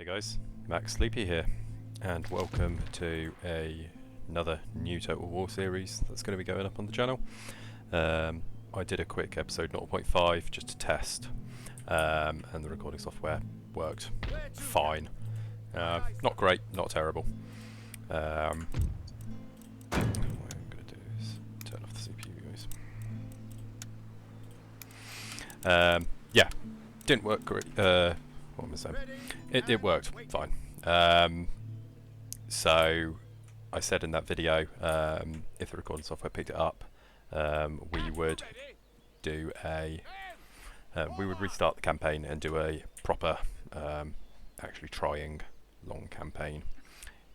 guys, Max Sleepy here, and welcome to another new Total War series that's going to be going up on the channel. I did a quick episode 0.5 just to test, and the recording software worked fine. Not great, not terrible. What I'm going to do is turn off the CPU, guys. Yeah, didn't work great. What am I saying? It worked fine. So I said in that video, if the recording software picked it up, we would do we would restart the campaign and do a proper, actually trying long campaign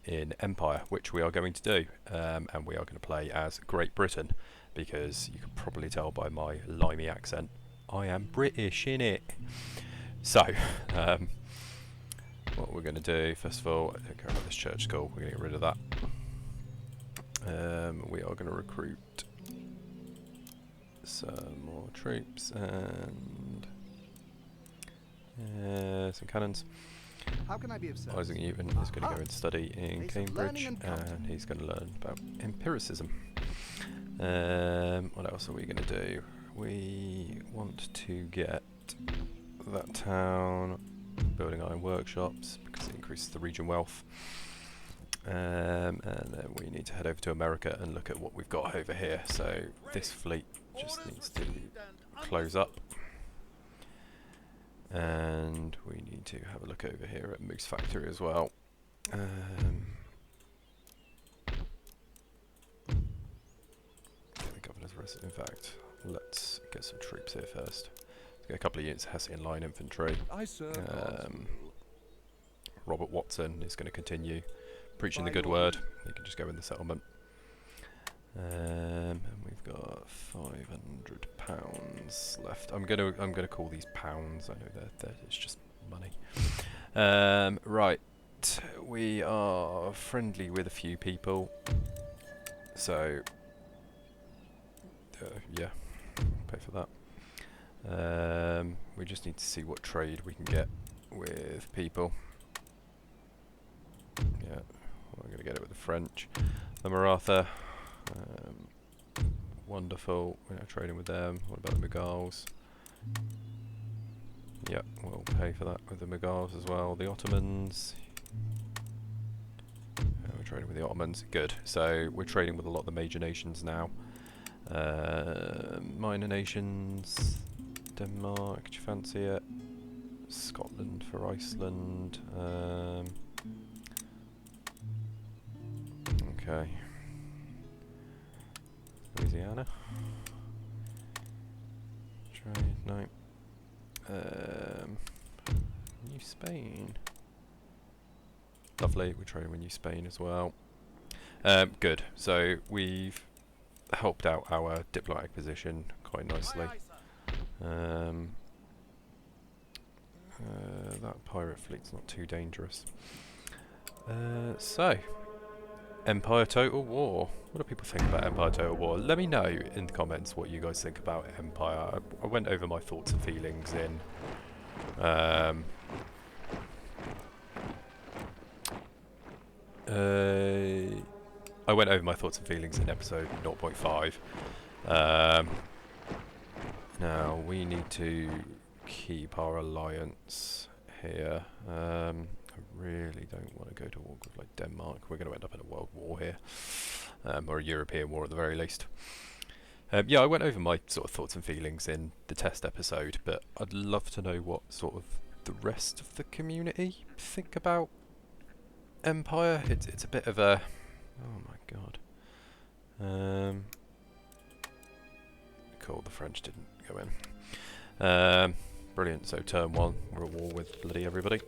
in Empire, which we are going to do, and we are going to play as Great Britain, because you can probably tell by my limey accent, I am British, innit? So, what we're going to do, first of all, I don't care about this church school, we're going to get rid of that. We are going to recruit some more troops and some cannons. How can I be of service? Isaac Newton is going to go and study in Cambridge, and he's going to learn about empiricism. What else are we going to do? We want to get that town building iron workshops because it increases the region wealth, and then we need to head over to America and look at what we've got over here. So this fleet just needs to close up, and we need to have a look over here at Moose Factory as well. The governor's resident. In fact, let's get some troops here first. Let's get a couple of units of Hessian line infantry. Robert Watson is going to continue preaching the good word. He can just go in the settlement. And we've got £500 left. I'm gonna call these pounds. I know that it's just money. Right, we are friendly with a few people, so yeah, pay for that. We just need to see what trade we can get with people. Yeah, we're going to get it with the French. The Maratha, wonderful, we're now trading with them. What about the Mughals? Yeah, we'll pay for that with the Mughals as well. The Ottomans, we're trading with the Ottomans, good. So we're trading with a lot of the major nations now. Minor nations, Denmark, do you fancy it? Scotland for Iceland. Okay. Louisiana. Trade, no. New Spain. Lovely, we're trading with New Spain as well. Good, so we've helped out our diplomatic position quite nicely. That pirate fleet's not too dangerous. So, Empire Total War. What do people think about Empire Total War? Let me know in the comments what you guys think about Empire. I went over my thoughts and feelings in episode 0.5. Now we need to keep our alliance here. I really don't want to go to war with like Denmark. We're going to end up in a world war here, or a European war at the very least. Yeah, I went over my sort of thoughts and feelings in the test episode, but I'd love to know what sort of the rest of the community think about Empire. It's a bit of a, oh my god. Cool, the French didn't go in. Brilliant, so turn one, we're at war with bloody everybody.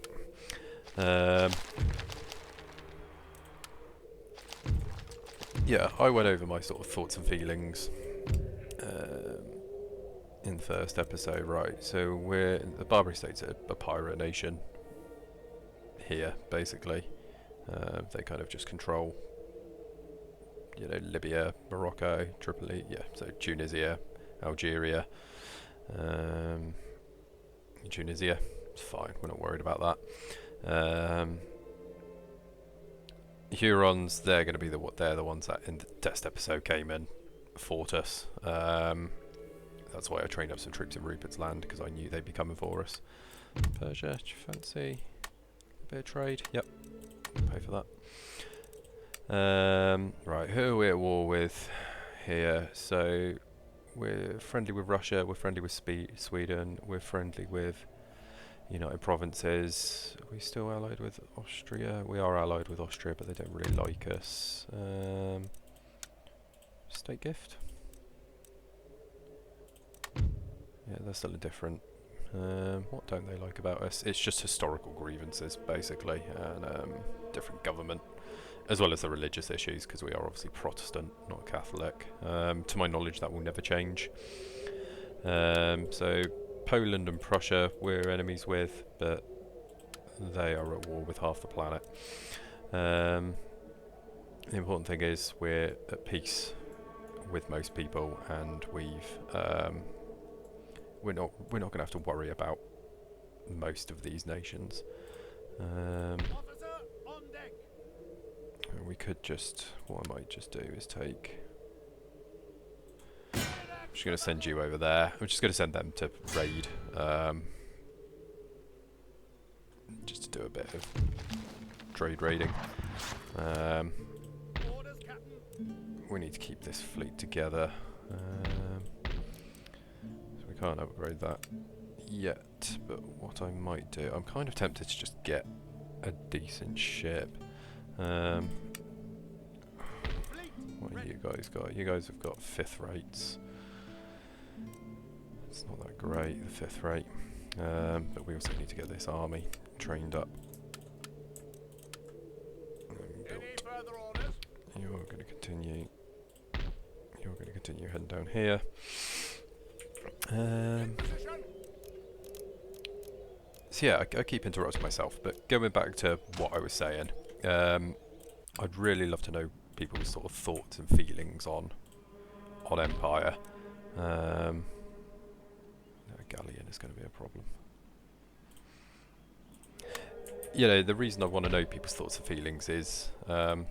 Yeah, I went over my sort of thoughts and feelings in the first episode, right? So the Barbary State's a pirate nation here, basically. They kind of just control, you know, Libya, Morocco, Tripoli, yeah, so Tunisia, Algeria, Tunisia, it's fine, we're not worried about that. Hurons, they're going to be they're the ones that in the test episode came and fought us. That's why I trained up some troops in Rupert's Land, because I knew they'd be coming for us. Persia, do you fancy a bit of trade? Yep, pay for that. Right, who are we at war with here? So we're friendly with Russia, we're friendly with Sweden, we're friendly with United Provinces. Are we still allied with Austria? We are allied with Austria, but they don't really like us. State gift? Yeah, they're still indifferent. What don't they like about us? It's just historical grievances, basically, and different government, as well as the religious issues, because we are obviously Protestant, not Catholic. To my knowledge, that will never change. So Poland and Prussia we're enemies with, but they are at war with half the planet. The important thing is we're at peace with most people, and we're not going to have to worry about most of these nations. We could just, what I might just do is take, I'm just going to send you over there. I'm just going to send them to raid, just to do a bit of trade raiding. We need to keep this fleet together. So we can't upgrade that yet, but what I might do, I'm kind of tempted to just get a decent ship. What have you guys got? You guys have got 5th rates. It's not that great, the 5th rate. But we also need to get this army trained up. You're going to continue. You're going to continue heading down here. So yeah, I keep interrupting myself, but going back to what I was saying, I'd really love to know people's sort of thoughts and feelings on Empire. No, Galleon is going to be a problem. You know, the reason I want to know people's thoughts and feelings is I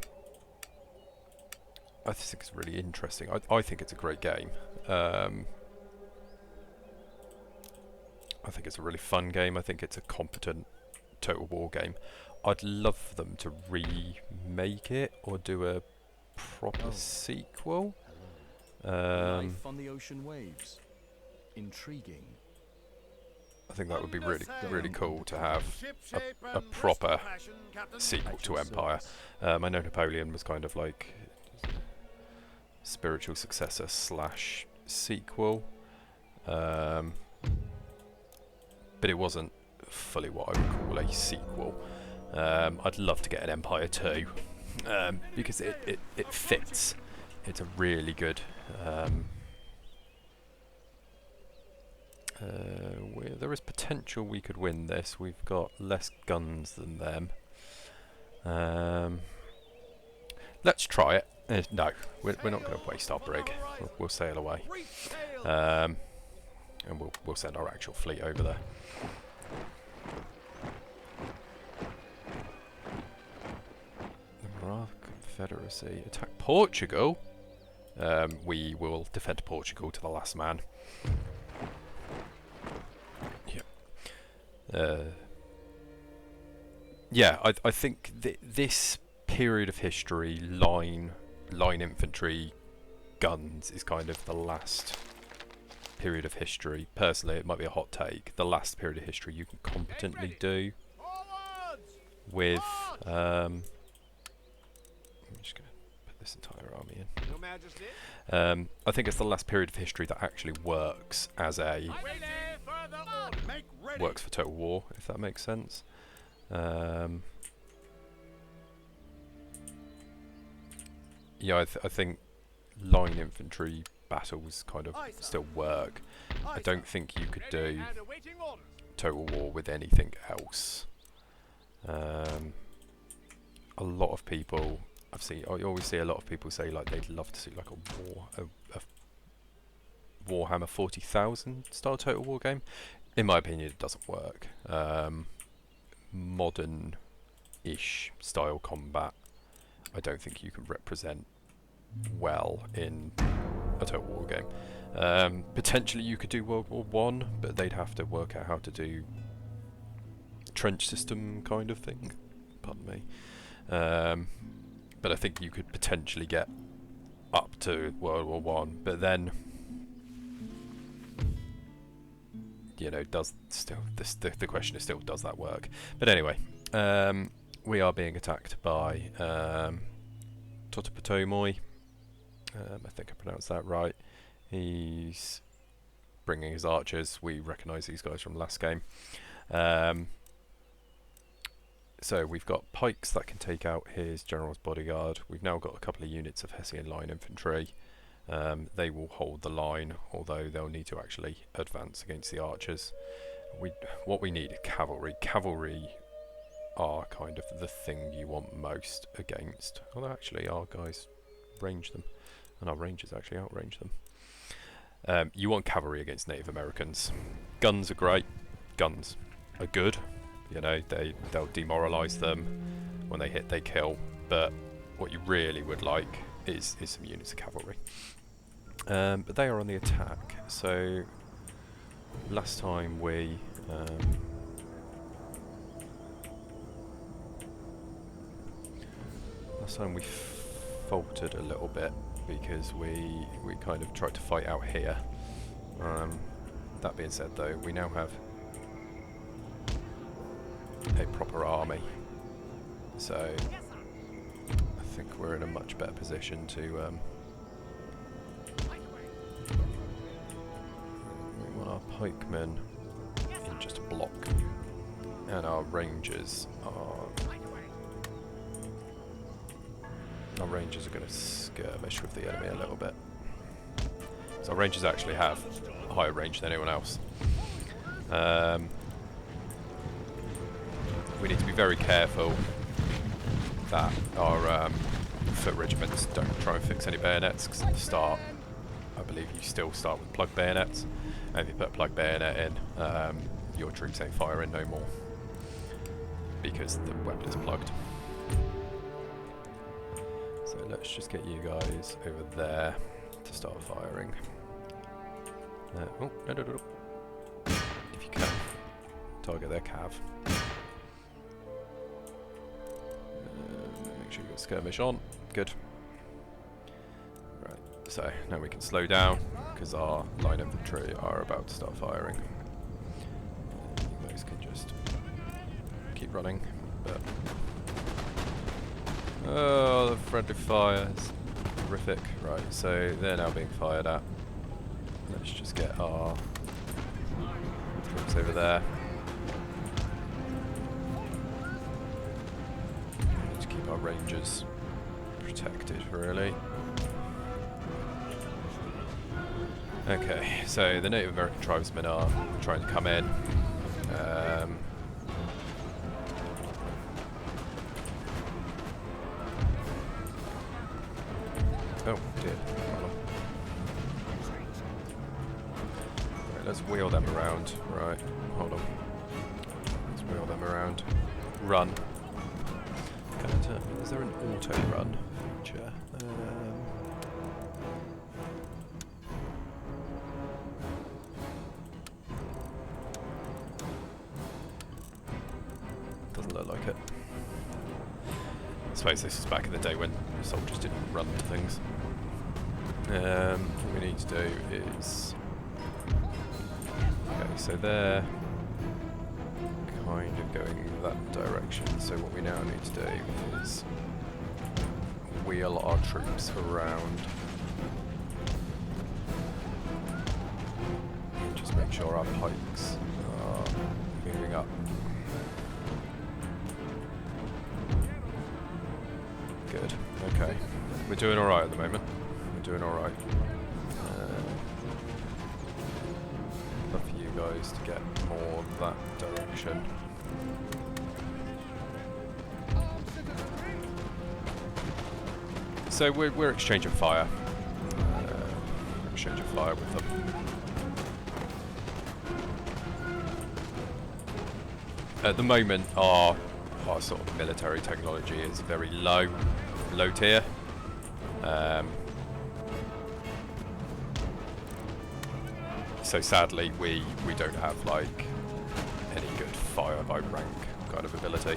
think it's really interesting. I think it's a great game. I think it's a really fun game. I think it's a competent Total War game. I'd love for them to remake it or do a proper sequel. Life on the ocean waves. Intriguing. I think that would be really cool to have a proper sequel to Empire. I know Napoleon was kind of like spiritual successor slash sequel, but it wasn't fully what I would call a sequel. I'd love to get an Empire 2 because it fits. It's a really good. There is potential we could win this. We've got less guns than them. Let's try it. No, we're not going to waste our brig. We'll sail away, and we'll send our actual fleet over there. The Morava Confederacy attack Portugal. We will defend Portugal to the last man. Yeah, I think this period of history, line infantry, guns, is kind of the last period of history. Personally, it might be a hot take. The last period of history you can competently do with. I'm just going to put this entire army in. I think it's the last period of history that actually works as a. Works for Total War, if that makes sense. Yeah, I think line infantry battles kind of still work. I don't think you could do Total War with anything else. A lot of people I always see a lot of people say like they'd love to see like a Warhammer 40,000 style Total War game. In my opinion, it doesn't work. modern-ish style combat, I don't think you can represent well in a Total War game. Potentially you could do World War One, but they'd have to work out how to do trench system kind of thing. Pardon me. But I think you could potentially get up to World War One, but then, you know, does still the question is still, does that work? But anyway, we are being attacked by Totopotomoi. I think I pronounced that right. He's bringing his archers. We recognise these guys from last game. So we've got pikes that can take out his general's bodyguard. We've now got a couple of units of Hessian line infantry. They will hold the line, although they'll need to actually advance against the archers. What we need is cavalry. Cavalry are kind of the thing you want most against. Although actually our guys range them, and our rangers actually outrange them. You want cavalry against Native Americans. Guns are great. Guns are good. You know, they'll demoralise them. When they hit, they kill. But what you really would like is some units of cavalry. But they are on the attack. So last time we faltered a little bit because we kind of tried to fight out here. That being said, though, we now have a proper army, so I think we're in a much better position to we want our pikemen in just a block, and our rangers are going to skirmish with the enemy a little bit. So our rangers actually have a higher range than anyone else. We need to be very careful that our foot regiments don't try and fix any bayonets, because at the start I believe you still start with plug bayonets, and if you put a plug bayonet in, your troops ain't firing no more because the weapon is plugged. So let's just get you guys over there to start firing. Oh, no. If you can, target their cav. Make sure you got skirmish on. Good. Right, so now we can slow down because our line infantry are about to start firing. You guys can just keep running, but oh, the friendly fire is horrific. Right, so they're now being fired at. Let's just get our troops over there. We need to keep our rangers protected, really. Okay, so the Native American tribesmen are trying to come in. Oh dear. Right, let's wheel them around. Right, hold on. Let's wheel them around. Run. Is there an auto run feature? Doesn't look like it. I suppose this is back in the day when soldiers didn't run to things. What we need to do is... Okay, so they're kind of going that direction, so what we now need to do is wheel our troops around and just make sure our pikes are moving up. Good, okay. We're doing alright at the moment. Doing alright. Love for you guys to get more that direction. So we're exchanging fire. Exchanging fire with them. at the moment our sort of military technology is very low tier. So sadly we don't have like any good fire by rank kind of ability,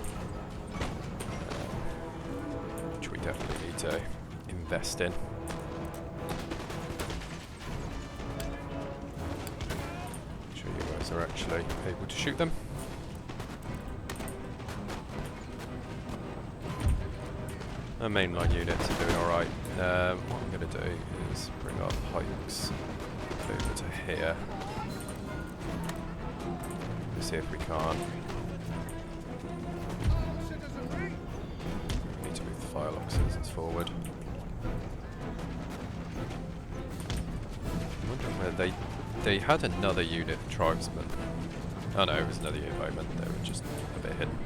which we definitely need to invest in. Make sure you guys are actually able to shoot them. Our mainline units are doing alright. What I'm going to do is bring our pikes over to here. Let's see if we can't. We need to move the firelock citizens forward. I'm wondering where they had another unit of tribesmen. Oh no, it was another unit of bowmen. They were just a bit hidden.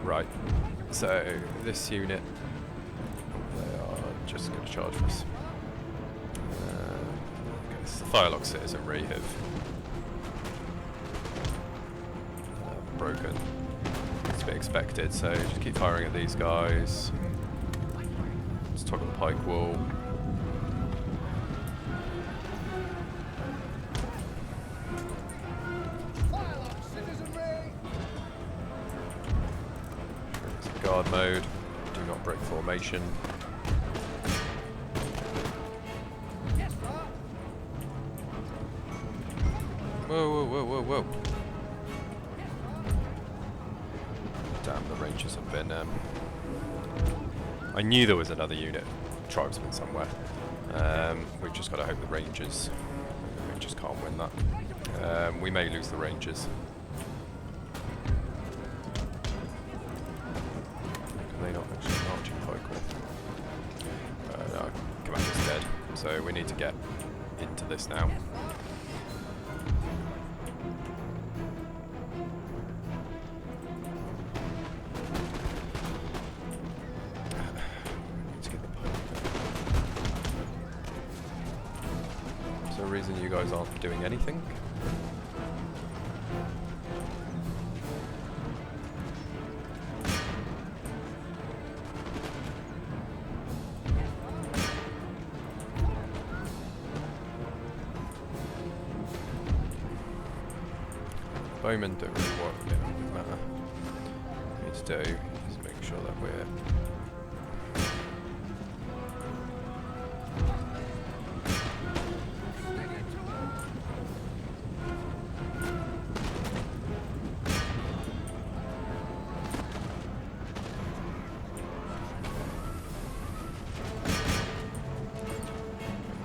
Right. So this unit, they are just going to charge us. It's the firelock citizenry have broken. It's to be expected, so just keep firing at these guys. Let's toggle the pike wall. Guard mode. Do not break formation. Whoa. Damn, the Rangers have been... I knew there was another unit tribesman somewhere. We've just got to hope the Rangers can't win that. We may lose the Rangers. Can they not actually marching pike wall? No, Commander's dead. So we need to get into this now. Reason you guys aren't doing anything? Bowmen don't really work, it doesn't matter. What we need to do is make sure that we're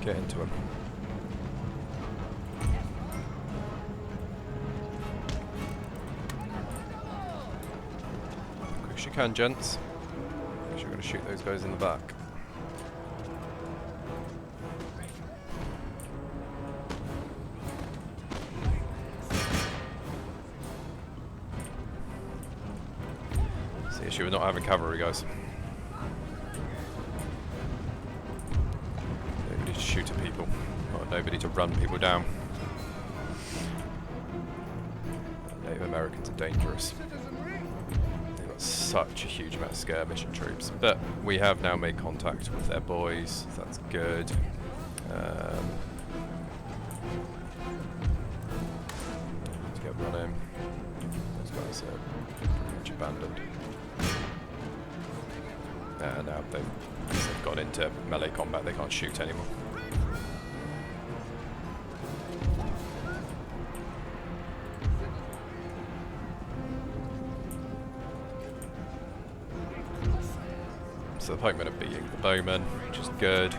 get into him. Quick as you can, gents. Make sure you're going to shoot those guys in the back. It's the issue with not having cavalry, guys. Shoot at people, not nobody to run people down. Native Americans are dangerous. They've got such a huge amount of skirmishing troops, but we have now made contact with their boys, so that's good. Let's get running. Those guys are pretty much abandoned. Now they've gone into melee combat, they can't shoot anymore. So the pikemen are beating the bowmen, which is good.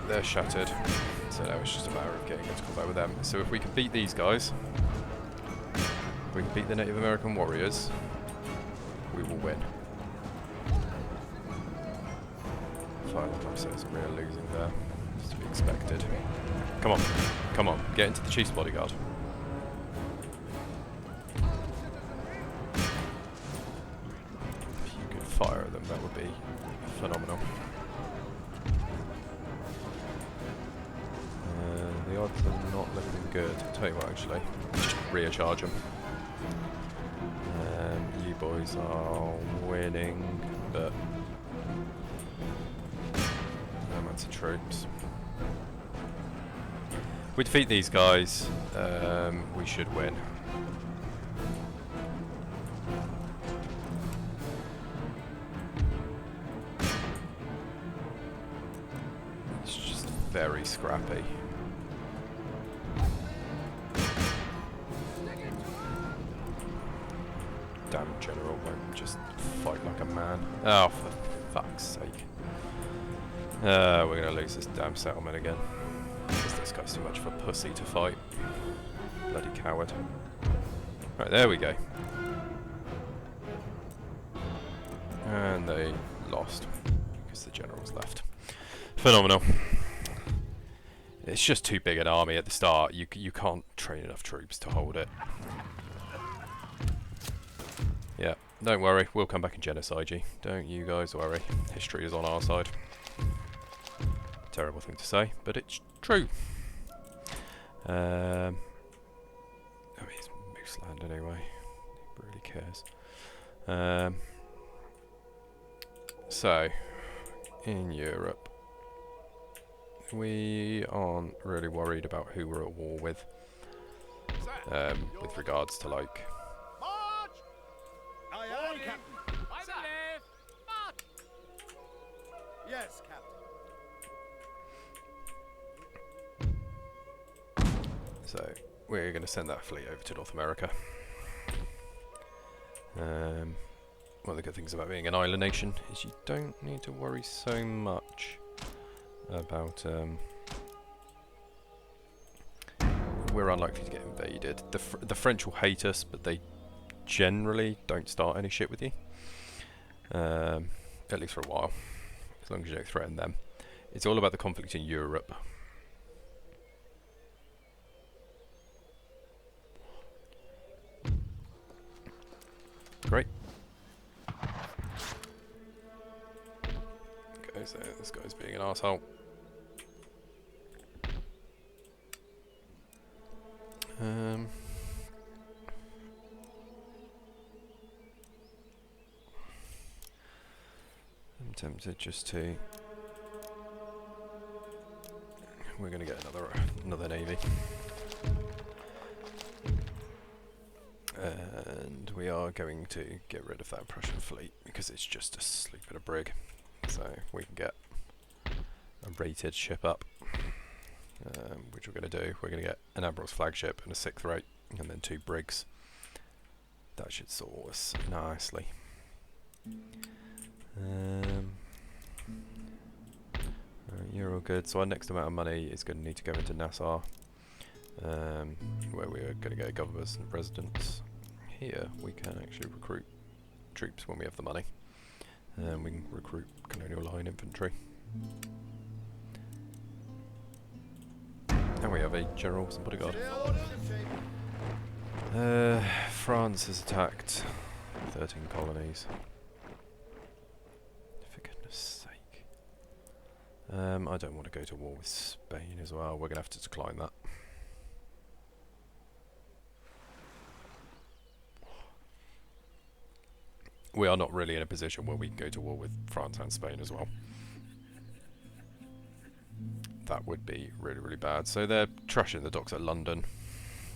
They're shattered, so now it's just a matter of getting into combat with them. So if we can beat these guys, if we can beat the Native American warriors, we will win. Firelock officers, we're losing there. It's to be expected. Come on, get into the chief's bodyguard. phenomenal. The odds are not looking good. I'll tell you what, actually, just recharge them. You boys are winning, but no amounts of troops. If we defeat these guys, we should win. It's just very scrappy. Damn general won't just fight like a man. Oh, for fuck's sake. We're gonna lose this damn settlement again. Because this guy's too much of a pussy to fight. Bloody coward. Right, there we go. And they lost. Because the general's left. Phenomenal. It's just too big an army at the start. You can't train enough troops to hold it. Yeah, don't worry, we'll come back and genocide you. Don't you guys worry. History is on our side. Terrible thing to say, but it's true. I mean, it's Moose Land anyway. Who really cares? So, in Europe, we aren't really worried about who we're at war with regards to like. Yes, Captain. So we're going to send that fleet over to North America. One of the good things about being an island nation is you don't need to worry so much about. We're unlikely to get invaded. The French will hate us, but they generally don't start any shit with you. At least for a while. As long as you don't threaten them. It's all about the conflict in Europe. Great. Okay, so this guy's being an arsehole. I'm tempted just to. We're going to get another navy, and we are going to get rid of that Prussian fleet because it's just asleep in a brig. So we can get a rated ship up, which we're going to do. We're going to get an Admiral's flagship and a 6th rate, and then 2 brigs. That should sort us nicely. You're all good. So our next amount of money is going to need to go into Nassau, where we are going to get governors and residents. Here we can actually recruit troops when we have the money. We can recruit Colonial Line infantry. And we have a general and bodyguard. France has attacked 13 colonies. For goodness sake. I don't want to go to war with Spain as well. We're going to have to decline that. We are not really in a position where we can go to war with France and Spain as well. That would be really, really bad. So they're trashing the docks at London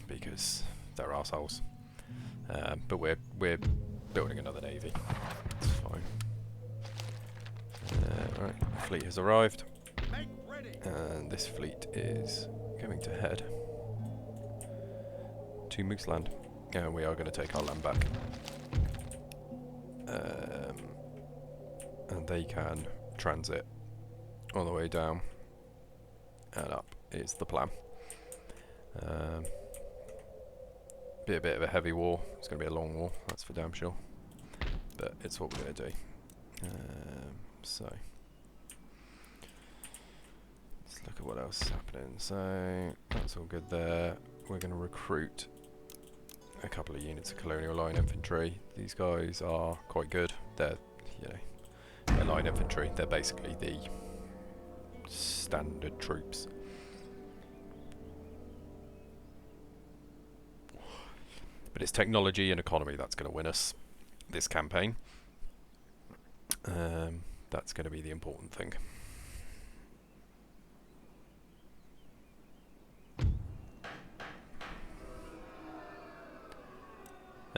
because they're arseholes. But we're building another navy. It's fine. Right, fleet has arrived. And this fleet is going to head to Moose Land. And we are going to take our land back. And they can transit all the way down and up is the plan. Be a bit of a heavy war. It's going to be a long war, that's for damn sure. But it's what we're going to do. So let's look at what else is happening. So that's all good there. We're going to recruit a couple of units of Colonial Line infantry. These guys are quite good. They're, you know, they're line infantry. They're basically the standard troops. But it's technology and economy that's going to win us this campaign. That's going to be the important thing.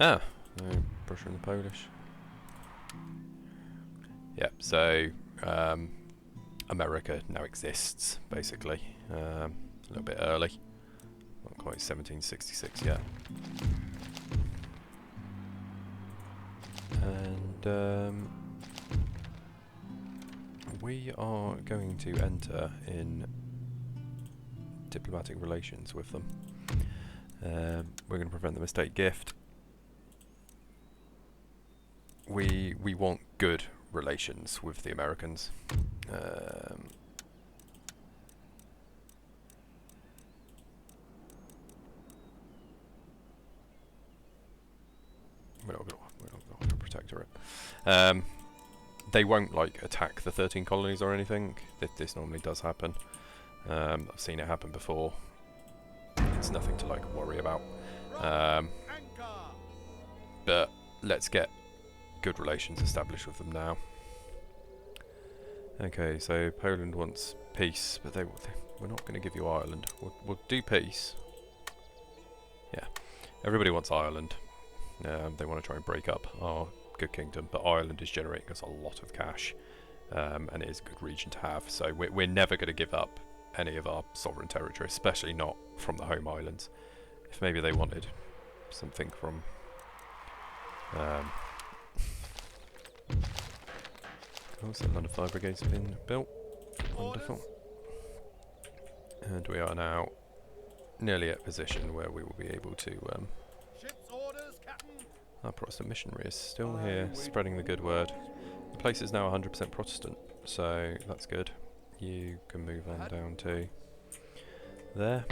Ah, no, Prussia and the Polish. Yep, so America now exists, basically. A little bit early. Not quite 1766 yet. And we are going to enter in diplomatic relations with them. We're going to prevent the mistake gift. We want good relations with the Americans. We're not going to protectorate. They won't like attack the 13 colonies or anything. This normally does happen. I've seen it happen before. It's nothing to like worry about. But let's get good relations established with them now. Okay, so Poland wants peace, but we're not going to give you Ireland. We'll do peace. Yeah, everybody wants Ireland. They want to try and break up our good kingdom, but Ireland is generating us a lot of cash, and it is a good region to have. So we're never going to give up any of our sovereign territory, especially not from the home islands. If maybe they wanted something from oh, so London Fire Brigade's been built. Wonderful. And we are now nearly at a position where we will be able to our Protestant missionary is still here, spreading the good word. The place is now 100% Protestant, so that's good. You can move on down to there.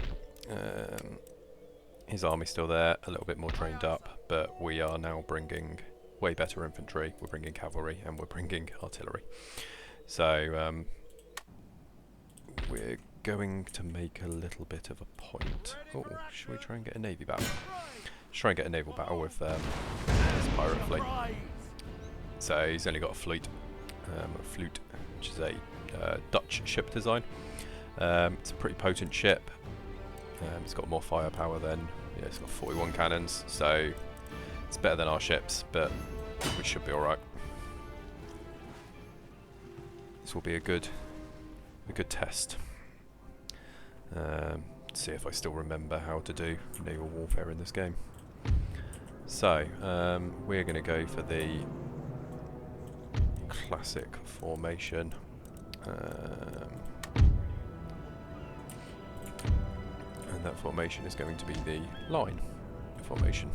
His army's still there, a little bit more trained up, but we are now bringing way better infantry, we're bringing cavalry, and we're bringing artillery. So we're going to make a little bit of a point. Oh, should we try and get a navy battle? Let's try and get a naval battle with this pirate fleet. So he's only got a fleet, which is a Dutch ship design. It's a pretty potent ship. It's got more firepower than, it's got 41 cannons, so it's better than our ships, but we should be alright. This will be a good test. See if I still remember how to do naval warfare in this game. So, we're going to go for the classic formation. And that formation is going to be the line formation.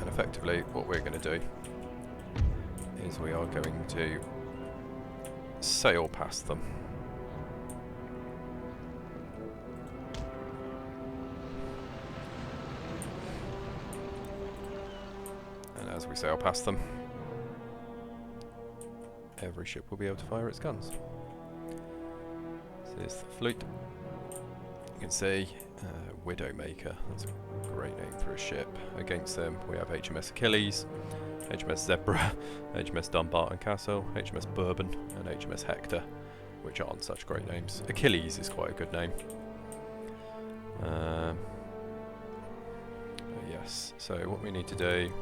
And effectively, what we're going to do is we are going to sail past them. And as we sail past them, every ship will be able to fire its guns. So there's the fleet. You can see Widowmaker, that's a great name for a ship. Against them we have HMS Achilles, HMS Zebra, HMS Dumbarton Castle, HMS Bourbon, and HMS Hector, which aren't such great names. Achilles is quite a good name. Yes, so what we need to do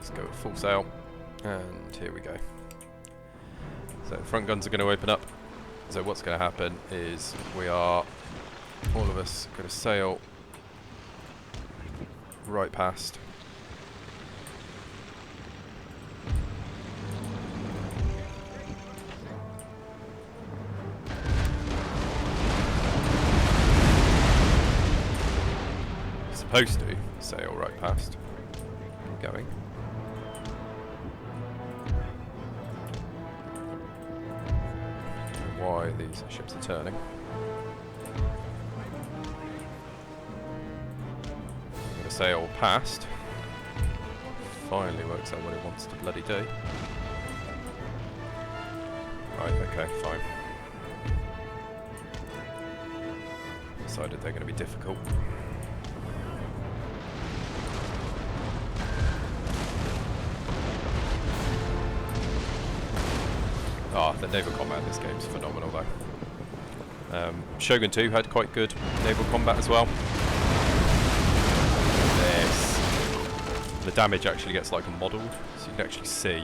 is go full sail, and here we go. So the front guns are going to open up. So what's going to happen is we are, all of us, going to sail right past. Supposed to sail right past. Going. why these ships are turning. I'm going to say all passed. Finally works out what it wants to bloody do. Right, okay, fine. Decided they're going to be difficult. The naval combat in this game is phenomenal though. Shogun 2 had quite good naval combat as well. The damage actually gets like modelled, so you can actually see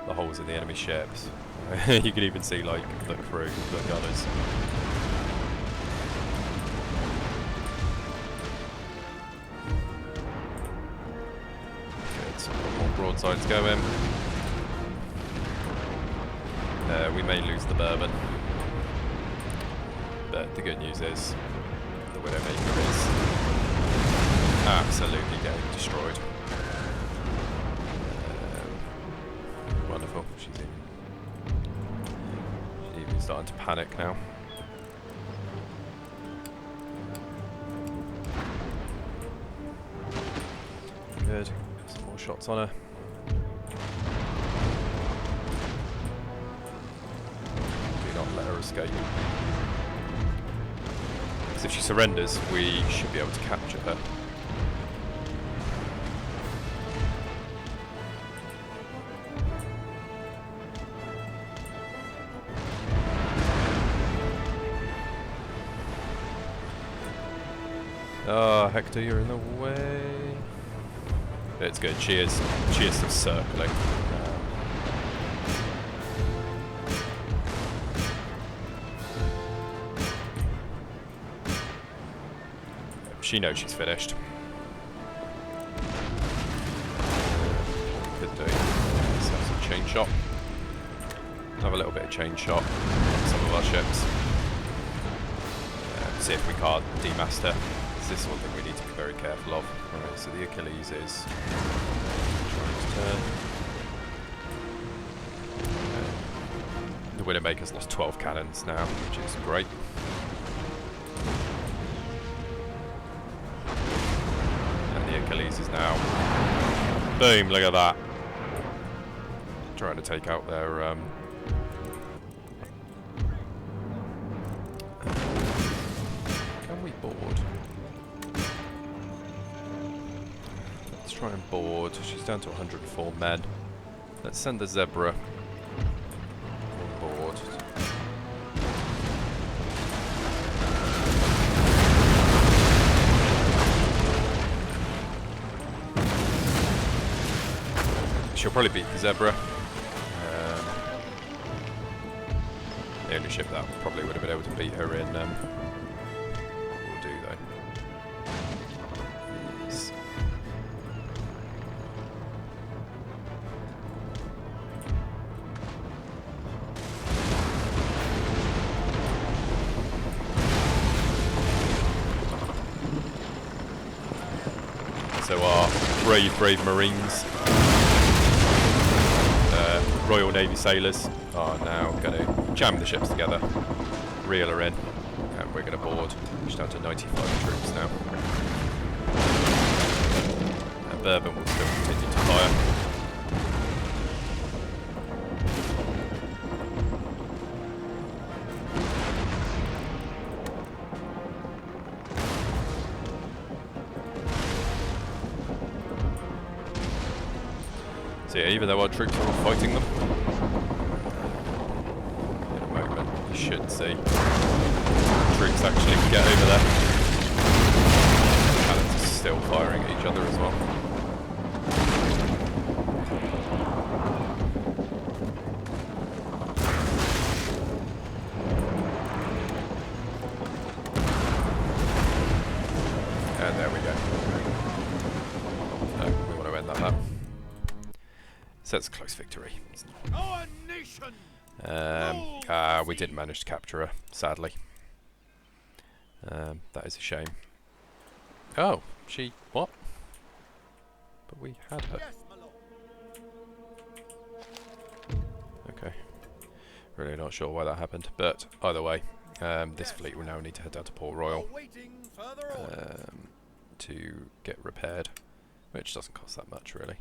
the holes in the enemy ships. You can even see like the crew, the gunners. Good, so more broadsides going. We may lose the Bourbon, but the good news is the Widowmaker is absolutely getting destroyed. Wonderful. She's even starting to panic now. Good. Some more shots on her. Let her escape. Because if she surrenders, we should be able to capture her. Oh, Hector, you're in the way. It's good. She is still circling. She knows she's finished. What we could do is have some chain shot. Have a little bit of chain shot on some of our ships. See if we can't demast her. This is one thing we need to be very careful of. Alright, so the Achilles is trying to turn. The Widowmaker's lost 12 cannons now, which is great. Achilles is now. Boom, look at that. Trying to take out their can we board? Let's try and board. She's down to 104 men. Let's send the Zebra on board. She'll probably beat the Zebra. The only ship that probably would have been able to beat her in will do though. Yes. So our brave Marines, Royal Navy sailors, are now going to jam the ships together, reel her in, and we're going to board. She's down to 95 troops now. And Bourbon will still continue to fire. So yeah, even though our troops are all fighting them, in a moment you should see troops actually get over there. Cannons are still firing at each other as well. And there we go. No, we want to end that map. So it's a close victory. Our nation. We didn't manage to capture her, sadly. That is a shame. Oh, she what? But we had her. Yes, my lord. Okay. Really not sure why that happened, but either way, this fleet will now need to head down to Port Royal to get repaired, which doesn't cost that much really.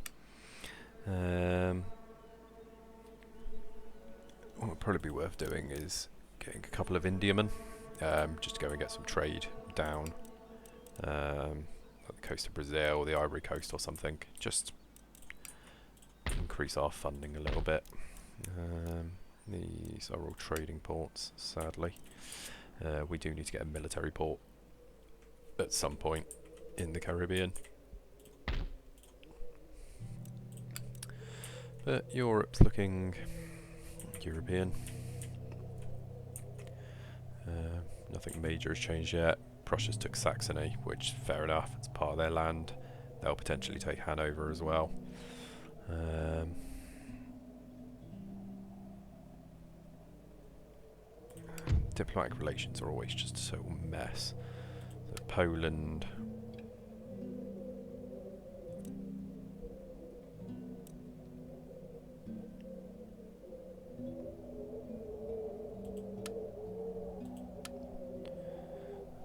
What would probably be worth doing is getting a couple of Indiamen, just to go and get some trade down like the coast of Brazil or the Ivory Coast or something, just increase our funding a little bit. These are all trading ports, sadly. We do need to get a military port at some point in the Caribbean. But Europe's looking European. Nothing major has changed yet. Prussia's took Saxony, which fair enough, it's part of their land. They'll potentially take Hanover as well. Diplomatic relations are always just a total mess. So Poland.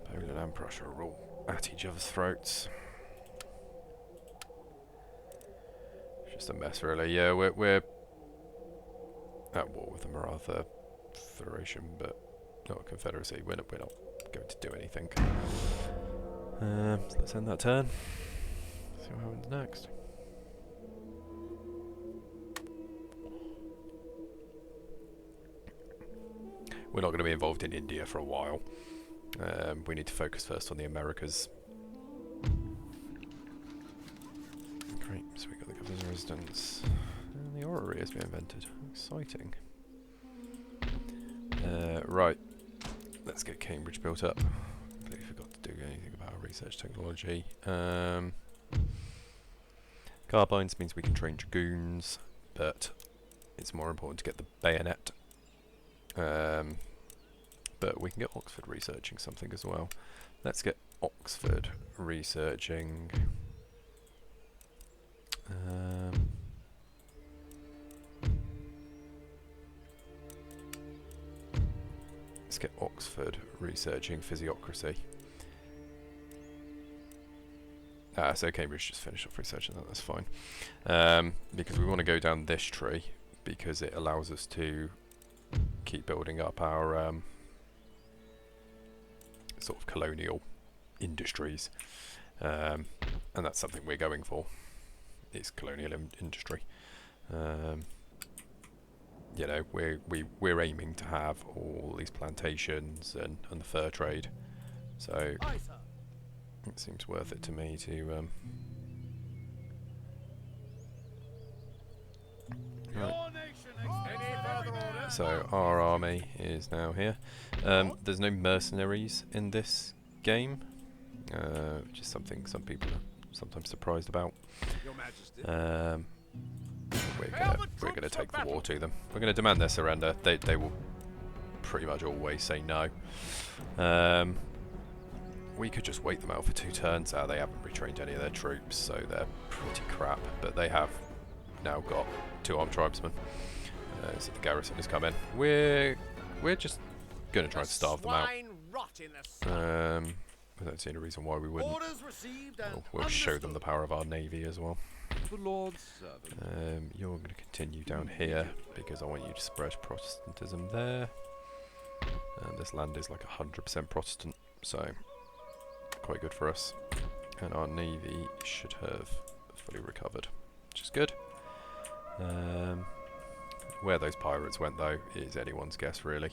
Poland and Prussia are all at each other's throats. It's just a mess, really. Yeah, we're at war with them, or rather, Federation, but not a confederacy. We're not going to do anything. So let's end that turn. See what happens next. We're not going to be involved in India for a while. We need to focus first on the Americas. Great, so we got the governor's residence. And the orrery has been invented. Exciting. Right, let's get Cambridge built up. Completely forgot to do anything about our research technology. Carbines means we can train dragoons, but it's more important to get the bayonet. But we can get Oxford researching something as well. Let's get Oxford researching. Let's get Oxford researching physiocracy. So Cambridge just finished off researching that, that's fine. Because we want to go down this tree, because it allows us to keep building up our sort of colonial industries. And that's something we're going for, is colonial industry. You know, we're aiming to have all these plantations and the fur trade, so it seems worth it to me to right. So our army is now here. There's no mercenaries in this game, which is something some people are sometimes surprised about. We're gonna take the war to them. We're gonna demand their surrender. They will pretty much always say no. We could just wait them out for 2 turns. They haven't retrained any of their troops, so they're pretty crap. But they have now got 2 armed tribesmen. So the garrison has come in. We're just gonna try and starve them out. I don't see any reason why we wouldn't. We'll show them the power of our navy as well. The Lord's servant. You're going to continue down here because I want you to spread Protestantism there. And this land is like 100% Protestant, so quite good for us. And our navy should have fully recovered, which is good. Where those pirates went though is anyone's guess really.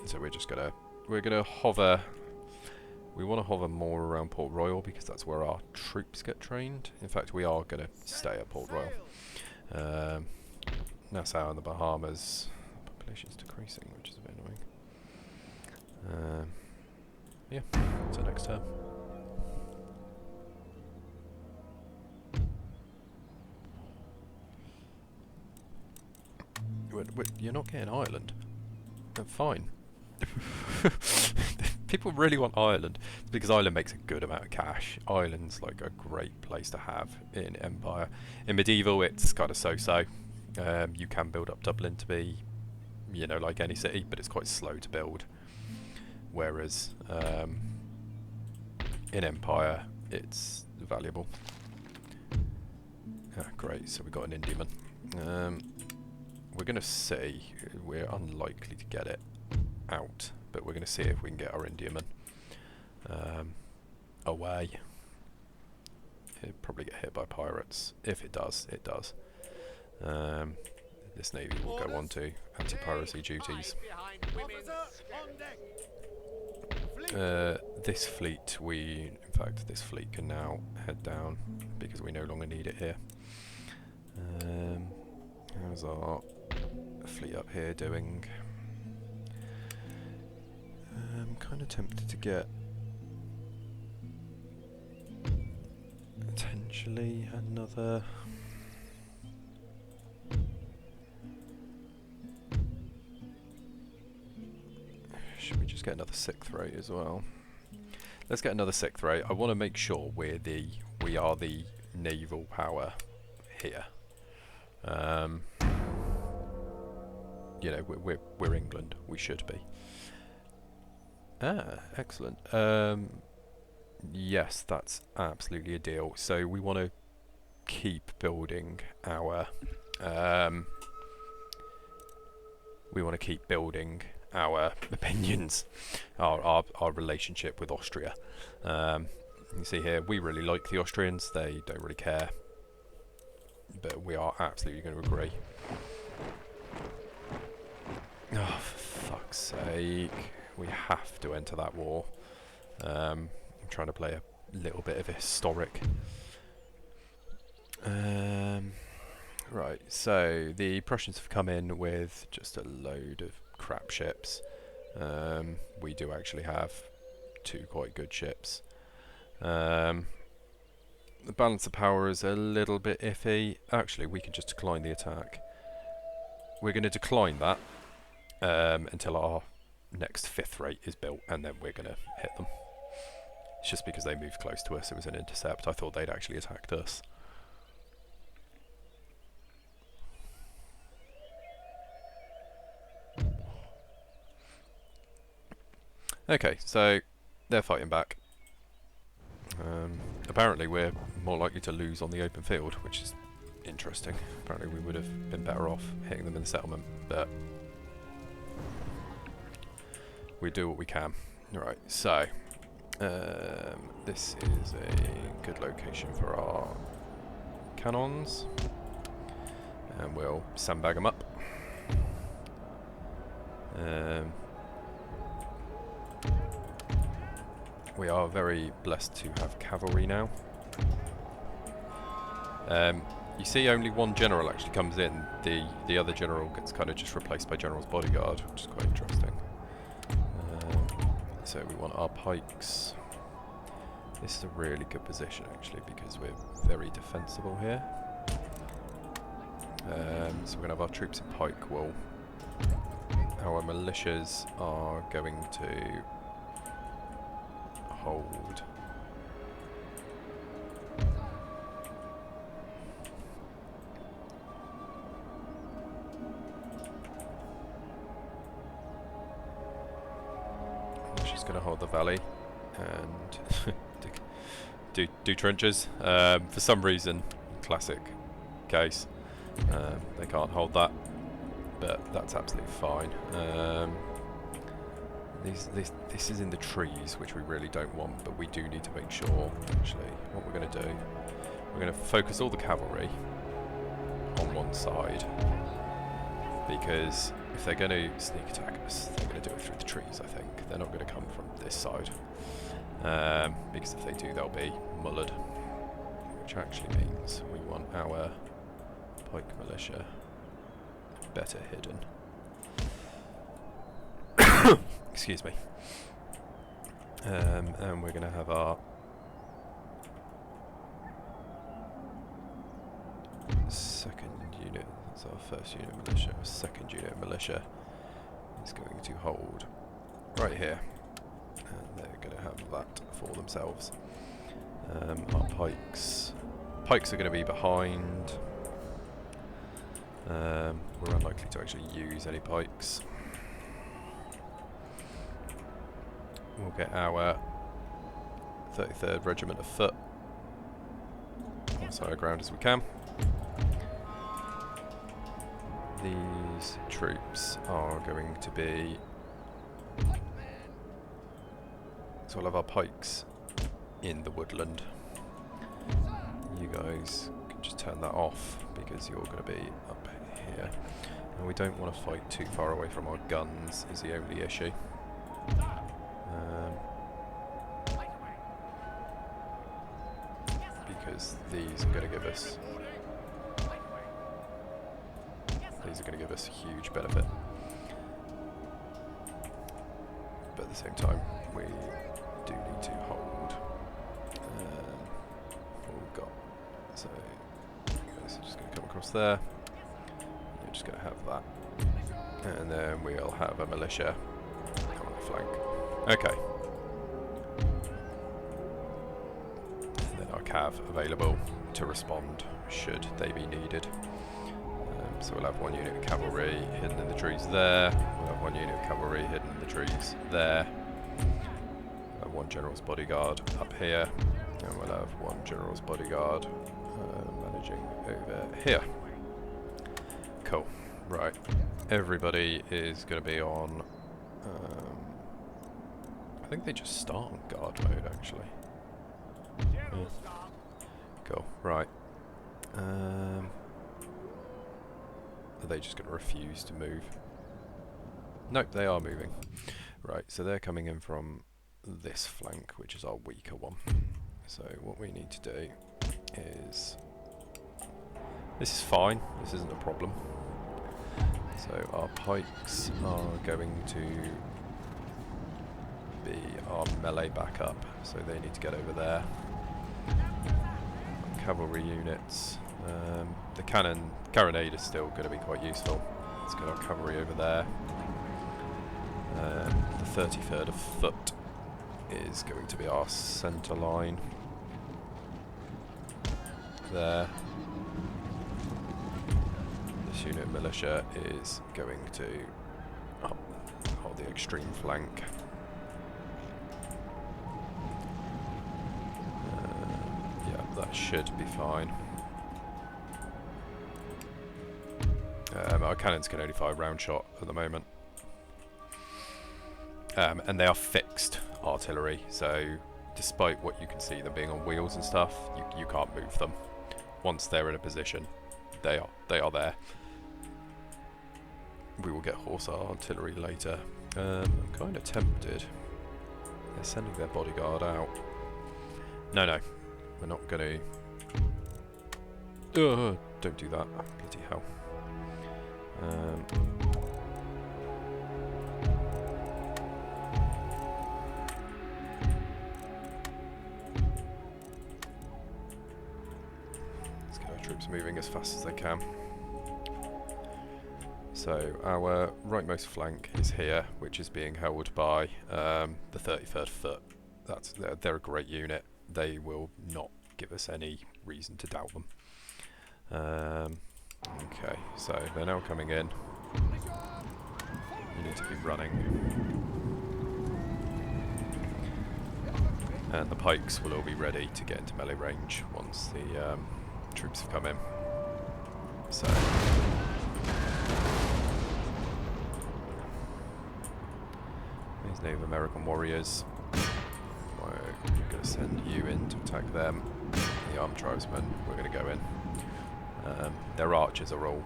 So we're gonna hover. We want to hover more around Port Royal because that's where our troops get trained. In fact, we are going to stay at Port Royal. Nassau and the Bahamas, population's decreasing, which is a bit annoying. Yeah, so next term. You're not getting Ireland. Fine. People really want Ireland because Ireland makes a good amount of cash. Ireland's like a great place to have in Empire. In Medieval, it's kind of so-so. You can build up Dublin to be, you know, like any city, but it's quite slow to build. Whereas in Empire, it's valuable. Ah, great, so we got an Indiaman. We're going to see, we're unlikely to get it out, but we're going to see if we can get our Indiaman away. It'll probably get hit by pirates. If it does, it does. This navy will go on to anti-piracy duties. This fleet, in fact, this fleet can now head down because we no longer need it here. How's our fleet up here doing? I'm kind of tempted to get potentially another. Should we just get another 6th rate as well? Let's get another 6th rate. I want to make sure we are the naval power here. You know, we're England. We should be. Ah, excellent. Yes, that's absolutely a deal. So we want to keep building our. We want to keep building our opinions, our relationship with Austria. You see here, we really like the Austrians. They don't really care, but we are absolutely going to agree. Oh, for fuck's sake. We have to enter that war. I'm trying to play a little bit of historic. Right, so the Prussians have come in with just a load of crap ships. We do actually have 2 quite good ships. The balance of power is a little bit iffy. Actually, we can just decline the attack. We're going to decline that until our next 5th rate is built, and then we're going to hit them. It's just because they moved close to us. It was an intercept. I thought they'd actually attacked us. Okay, so they're fighting back. Apparently we're more likely to lose on the open field, which is interesting. Apparently we would have been better off hitting them in the settlement, but we do what we can. Right, so this is a good location for our cannons, and we'll sandbag them up. We are very blessed to have cavalry now. You see only one general actually comes in. The other general gets kind of just replaced by general's bodyguard, which is quite interesting. So we want our pikes. This is a really good position actually because we're very defensible here. So we're going to have our troops in pike wall. Our militias are going to hold. She's going to hold the valley and do trenches. For some reason, classic case, they can't hold that, but that's absolutely fine. This is in the trees, which we really don't want, but we do need to make sure, actually, what we're going to do. We're going to focus all the cavalry on one side, because if they're going to sneak attack us, they're going to do it through the trees, I think. They're not going to come from this side, because if they do, they'll be mullered, which actually means we want our pike militia better hidden. Excuse me. And we're going to have our second unit. That's our first unit militia. Second unit militia is going to hold right here, and they're going to have that for themselves. Our pikes are going to be behind. We're unlikely to actually use any pikes. We'll get our 33rd Regiment of Foot as high ground as we can. These troops are going to be... So we'll have our pikes in the woodland. You guys can just turn that off because you're going to be up here. And we don't want to fight too far away from our guns is the only issue. Because these are going to give us a huge benefit. But at the same time, we do need to hold what we've got. So you guys are just going to come across there. You're just going to have that. And then we'll have a militia on the flank. Okay. And then our cav available to respond should they be needed. So we'll have one unit of cavalry hidden in the trees there. We'll have one unit of cavalry hidden in the trees there. We'll have one general's bodyguard up here. And we'll have one general's bodyguard managing over here. Cool. Right. Everybody is going to be on... I think they just start on guard mode, actually. Yeah. Cool. Right. Are they just going to refuse to move? Nope, they are moving. Right, so they're coming in from this flank, which is our weaker one. So what we need to do is... This is fine, this isn't a problem. So our pikes are going to be our melee backup, so they need to get over there. Cavalry units. The carronade is still going to be quite useful. Let's get our cavalry over there. The 33rd of Foot is going to be our centre line. There. This unit of militia is going to hold the extreme flank. Yeah, that should be fine. Our cannons can only fire round shot at the moment. And they are fixed artillery, so despite what you can see them being on wheels and stuff, you can't move them. Once they're in a position, they are there. We will get horse artillery later. I'm kind of tempted. They're sending their bodyguard out. No, we're not going to... don't do that. Bloody hell. Let's get our troops moving as fast as they can. So our rightmost flank is here, which is being held by the 33rd Foot. They're a great unit. They will not give us any reason to doubt them. Okay, so they're now coming in. You need to be running. And the pikes will all be ready to get into melee range once the troops have come in. So... these Native American warriors. We're going to send you in to attack them. The armed tribesmen, we're going to go in. Their archers are all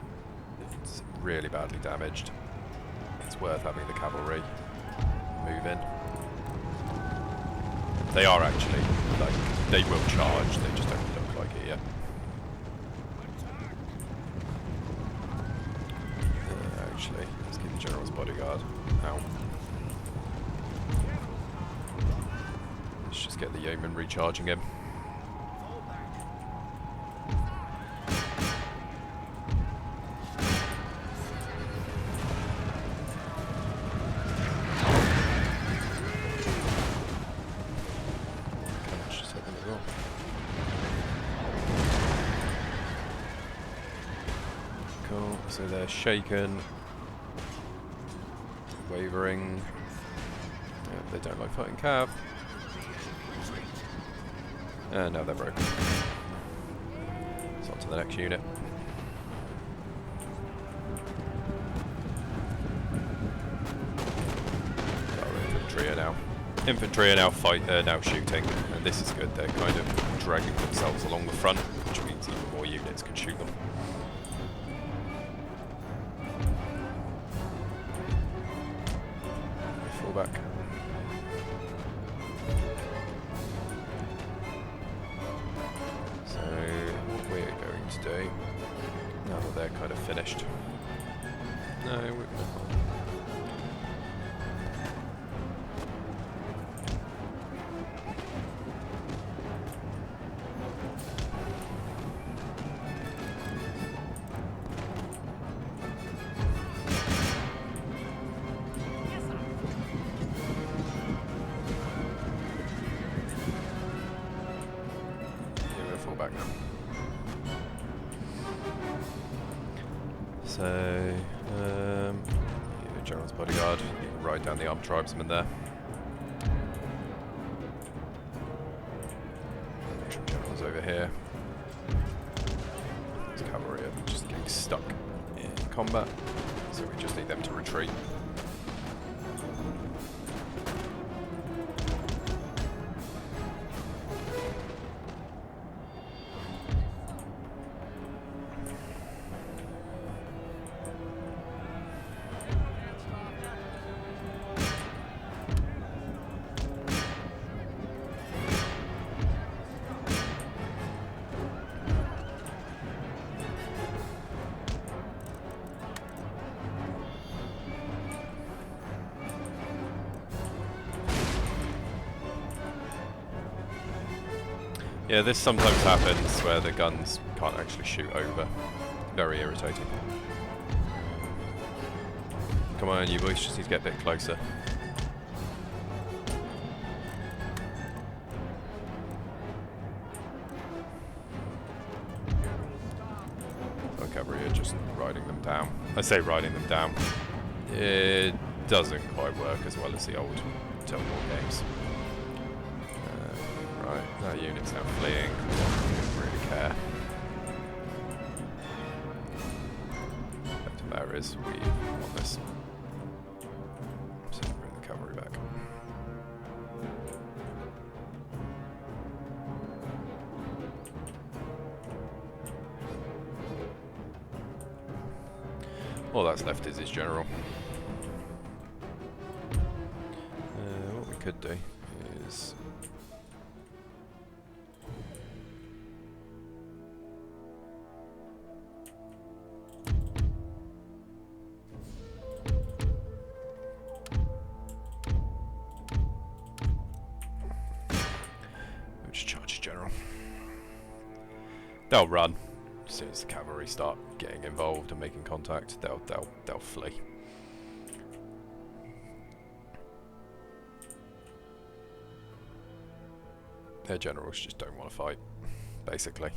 really badly damaged. It's worth having the cavalry move in. They are actually, like, they will charge, they just don't look like it yet. Actually, let's keep the general's bodyguard out. Let's just get the yeoman recharging him. Cool, so they're shaken, wavering. Yeah, they don't like fighting cav. And now they're broken. So on to the next unit. Infantry are now now shooting, and this is good. They're kind of dragging themselves along the front, which means even more units can shoot them. Fall back. So what we're going to do now that they're kind of finished. No, we're back now. So, General's bodyguard, you can ride down the armed tribesmen there. General's over here. These cavalry are just getting stuck in combat, so we just need them to retreat. Yeah, this sometimes happens where the guns can't actually shoot over. Very irritating. Come on, you boys just need to get a bit closer. So cavalry are just riding them down. I say riding them down. It doesn't quite work as well as the old Total War games. Right, that unit's now fleeing. Don't really care. Fact of the matter is, we want this. So bring the cavalry back. All that's left is his general. What we could do is they'll run as soon as the cavalry start getting involved and making contact. They'll flee. Their generals just don't want to fight, basically.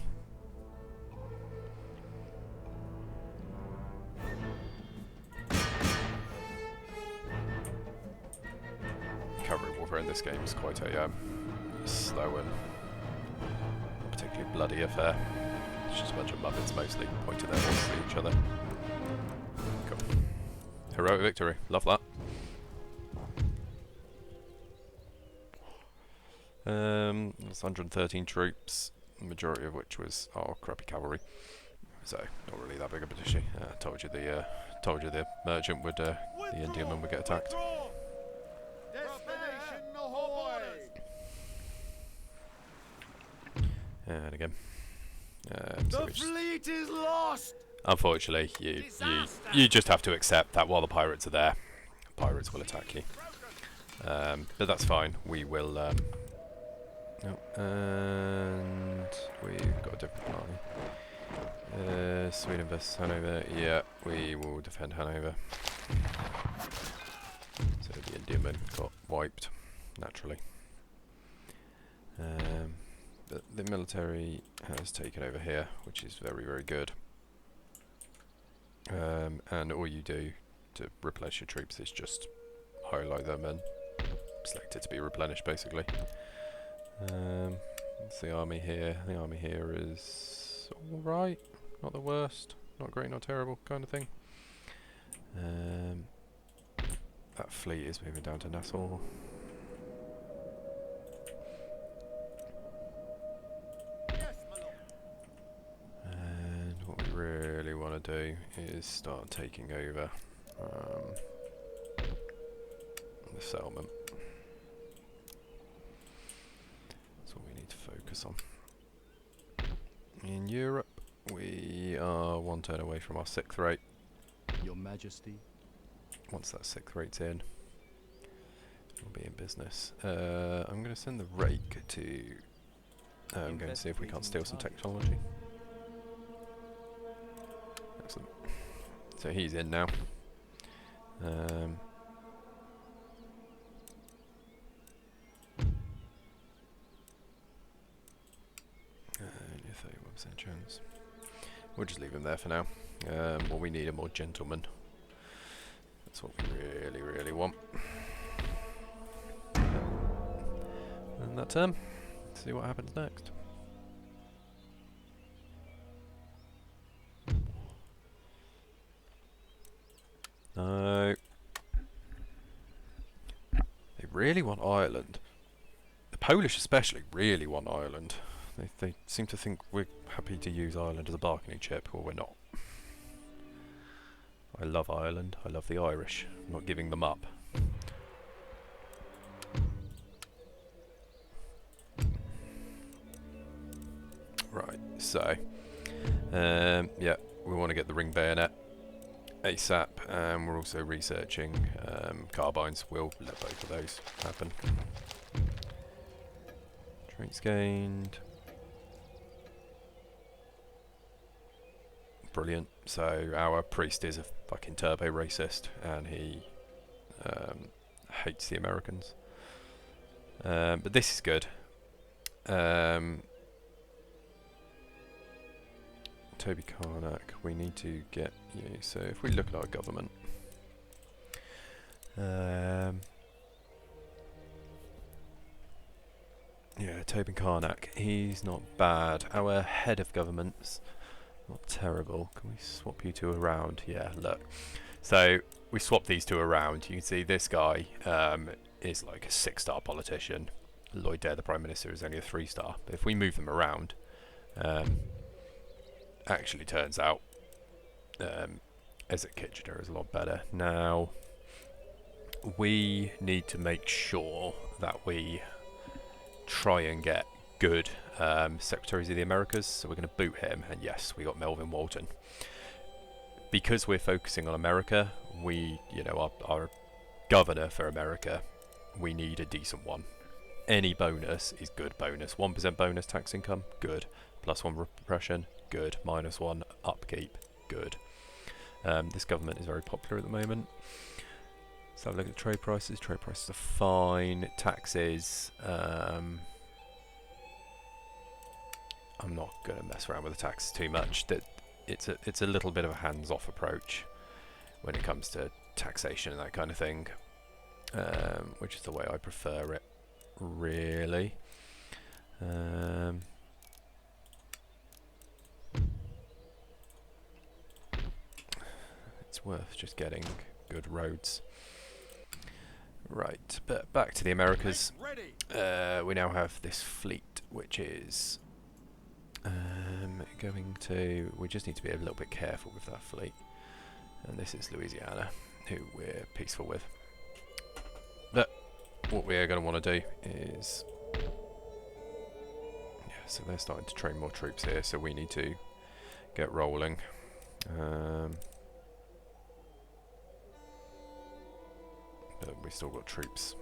Cavalry warfare in this game is quite a slow and particularly bloody affair. It's just a bunch of muppets mostly pointing their horses at each other. Cool. Heroic victory. Love that. There's 113 troops, the majority of which was our crappy cavalry. So not really that big of a issue. Told you the merchant would, the Indiaman would get attacked. And again. So the fleet is lost. Unfortunately, you just have to accept that while the pirates are there, pirates will attack you. But that's fine. We will. No, and we've got a different army. Sweden versus Hanover. Yeah, we will defend Hanover. So the Indiamen got wiped naturally. The military has taken over here, which is very, very good. and all you do to replenish your troops is just highlight them and select it to be replenished, basically. That's the army here. The army here is alright, not the worst, not great, not terrible kind of thing. That fleet is moving down to Nassau. And what we really want to do is start taking over the settlement. That's what we need to focus on. In Europe, we are one turn away from our 6th rate. Your Majesty. Once that 6th rate's in, we'll be in business. I'm going to send the rake to... I'm going to see if we can't steal some technology. Excellent. So he's in now. And your 31% chance. We'll just leave him there for now. Well, we need a more gentleman. That's what we really, really want. And that turn. See what happens next. No. They really want Ireland. The Polish especially really want Ireland. They seem to think we're happy to use Ireland as a bargaining chip, or we're not. I love Ireland. I love the Irish. I'm not giving them up. Right, so yeah, we want to get the ring bayonet ASAP, and we're also researching carbines. We'll let both of those happen. Traits gained. Brilliant. So our priest is a fucking turbo racist, and he hates the Americans. But this is good. Toby Karnak, we need to get you. So if we look at our government, yeah, Toby Karnak, he's not bad. Our head of government's not terrible. Can we swap you two around? Yeah, look. So we swap these two around. You can see this guy is like a 6-star politician. Lloyd Dare, the Prime Minister, is only a 3-star. But if we move them around, actually turns out Ezek Kitchener is a lot better. Now, we need to make sure that we try and get good Secretaries of the Americas, so we're going to boot him, and yes, we got Melvin Walton. Because we're focusing on America, we, you know, our governor for America, we need a decent one. Any bonus is good bonus. 1% bonus tax income, good. +1 repression, good. -1 upkeep, good. This government is very popular at the moment. Let's have a look at the trade prices. Trade prices are fine. Taxes, I'm not going to mess around with the taxes too much. That it's a little bit of a hands-off approach when it comes to taxation and that kind of thing, which is the way I prefer it, really. It's worth just getting good roads. Right, but back to the Americas. We now have this fleet, which is going to... We just need to be a little bit careful with that fleet. And this is Louisiana, who we're peaceful with. But what we are going to want to do is... Yeah, so they're starting to train more troops here, so we need to get rolling. But we've still got troops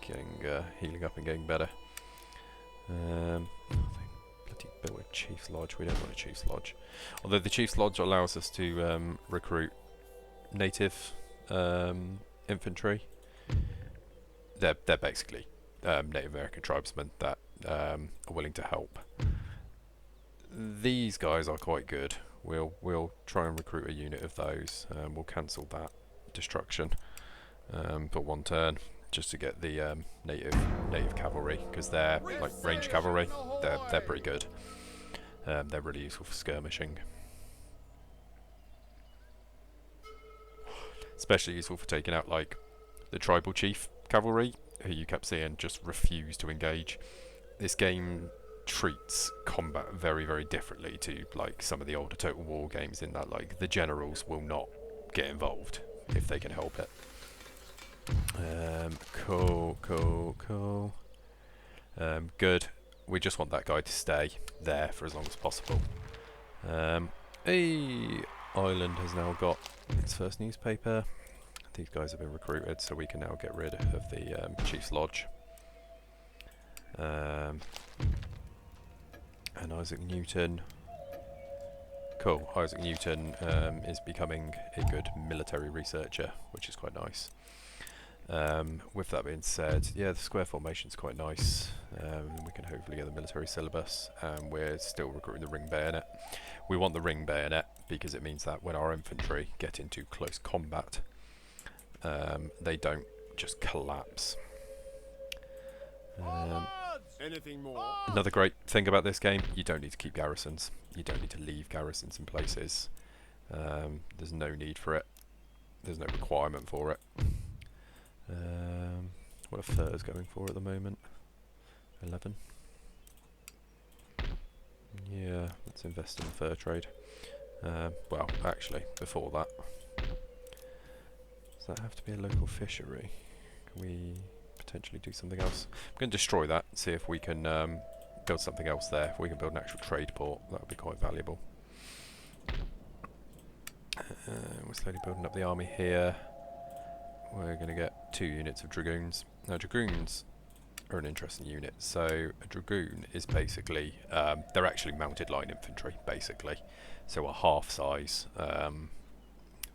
getting healing up and getting better. They bloody built a Chief's Lodge. We don't want a Chief's Lodge. Although the Chief's Lodge allows us to recruit native infantry. They're basically Native American tribesmen that are willing to help. These guys are quite good. we'll try and recruit a unit of those. We'll cancel that destruction. Put one turn just to get the native cavalry, because they're like range cavalry. They're pretty good. They're really useful for skirmishing. Especially useful for taking out like the tribal chief cavalry, who you kept seeing just refuse to engage. This game treats combat very, very differently to like some of the older Total War games, in that like the generals will not get involved if they can help it. Cool. Good. We just want that guy to stay there for as long as possible. Ireland has now got its first newspaper. These guys have been recruited, so we can now get rid of the Chief's Lodge. And Isaac Newton. Cool. Isaac Newton is becoming a good military researcher, which is quite nice. With that being said, yeah, the square formation is quite nice. We can hopefully get the military syllabus, and we're still recruiting the ring bayonet. We want the ring bayonet because it means that when our infantry get into close combat, they don't just collapse. Anything more? Another great thing about this game, you don't need to keep garrisons. You don't need to leave garrisons in places. There's no need for it. There's no requirement for it. What are furs going for at the moment? 11. Yeah, let's invest in the fur trade. Well, actually, before that, does that have to be a local fishery? Can we potentially do something else? I'm going to destroy that and see if we can build something else there. If we can build an actual trade port, that would be quite valuable. We're slowly building up the army here. We're going to get 2 units of dragoons. Now, dragoons are an interesting unit. So a dragoon is basically, they're actually mounted line infantry, basically. So a half-size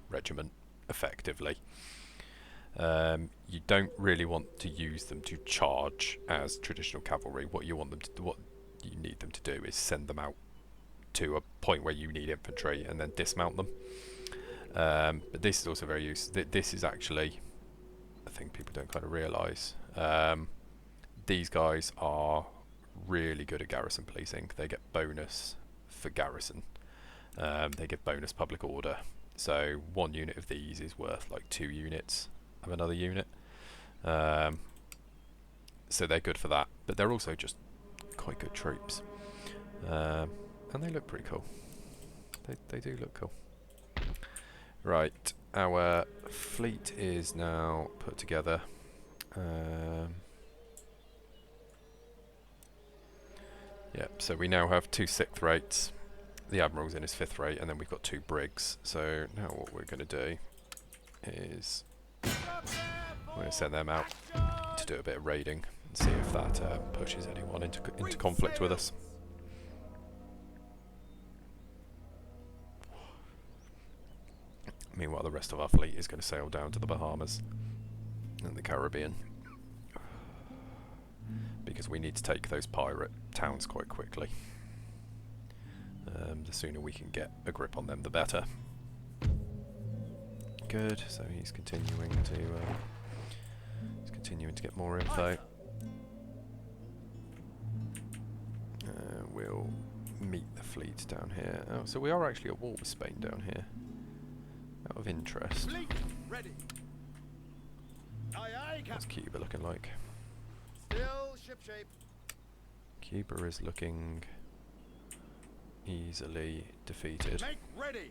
regiment, effectively. You don't really want to use them to charge as traditional cavalry. What you need them to do is send them out to a point where you need infantry and then dismount them. But this is also very useful. This is actually a thing people don't kind of realise. These guys are really good at garrison policing. They get bonus for garrison. They get bonus public order. So 1 unit of these is worth like 2 units of another unit. So they're good for that. But they're also just quite good troops. And they look pretty cool. They do look cool. Right, our fleet is now put together. Yep, so we now have 2 6th rates. The Admiral's in his 5th rate, and then we've got 2 brigs. So now what we're going to do is we're going to send them out to do a bit of raiding and see if that pushes anyone into conflict with us. Meanwhile, the rest of our fleet is going to sail down to the Bahamas and the Caribbean, because we need to take those pirate towns quite quickly. The sooner we can get a grip on them, the better. Good. So he's continuing to get more info. We'll meet the fleet down here. Oh, so we are actually at war with Spain down here. Out of interest. Fleet ready. Aye, aye, What's Cuba looking like? still shipshape. Cuba is looking easily defeated. Make ready.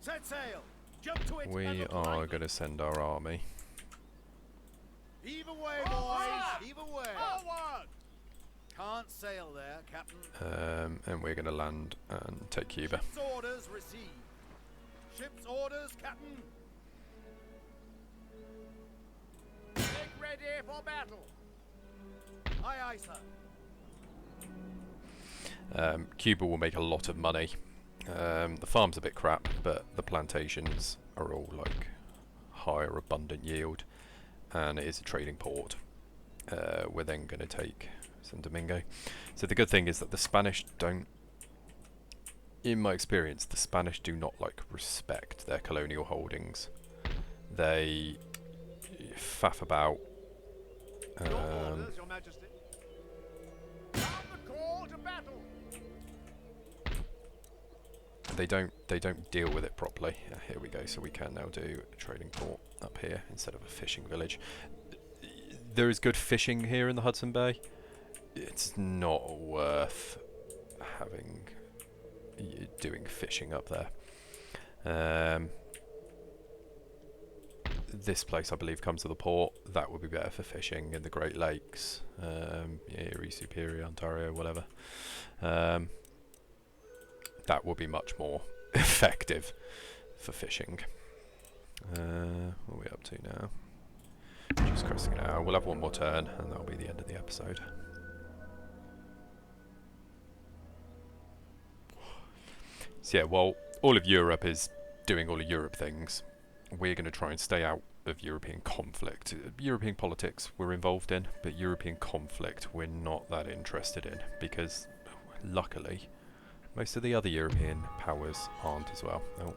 Set sail. Jump to it. We are going to send our army. Heave away, boys. Heave away. Forward. Can't sail there, Captain. And we're going to land and take Cuba. Ship's orders received. Ship's orders, Captain. Make ready for battle. Aye, aye, sir. Cuba will make a lot of money. The farm's a bit crap, but the plantations are all like higher abundant yield, and it is a trading port. We're then going to take San Domingo. So the good thing is that the Spanish don't in my experience, the Spanish do not like respect their colonial holdings. They faff about. Your orders, Your Majesty. Sound the call to battle. They don't deal with it properly. Here we go. So we can now do a trading port up here instead of a fishing village. There is good fishing here in the Hudson Bay. It's not worth having doing fishing up there. This place, I believe, comes with a port. That would be better for fishing in the Great Lakes, Erie, Superior, Ontario, whatever. That will be much more effective for fishing. What are we up to now? Just crossing it out. We'll have one more turn, and that'll be the end of the episode. So yeah, while all of Europe is doing all of Europe things, we're going to try and stay out of European conflict. European politics we're involved in, but European conflict we're not that interested in, because luckily most of the other European powers aren't as well. Oh,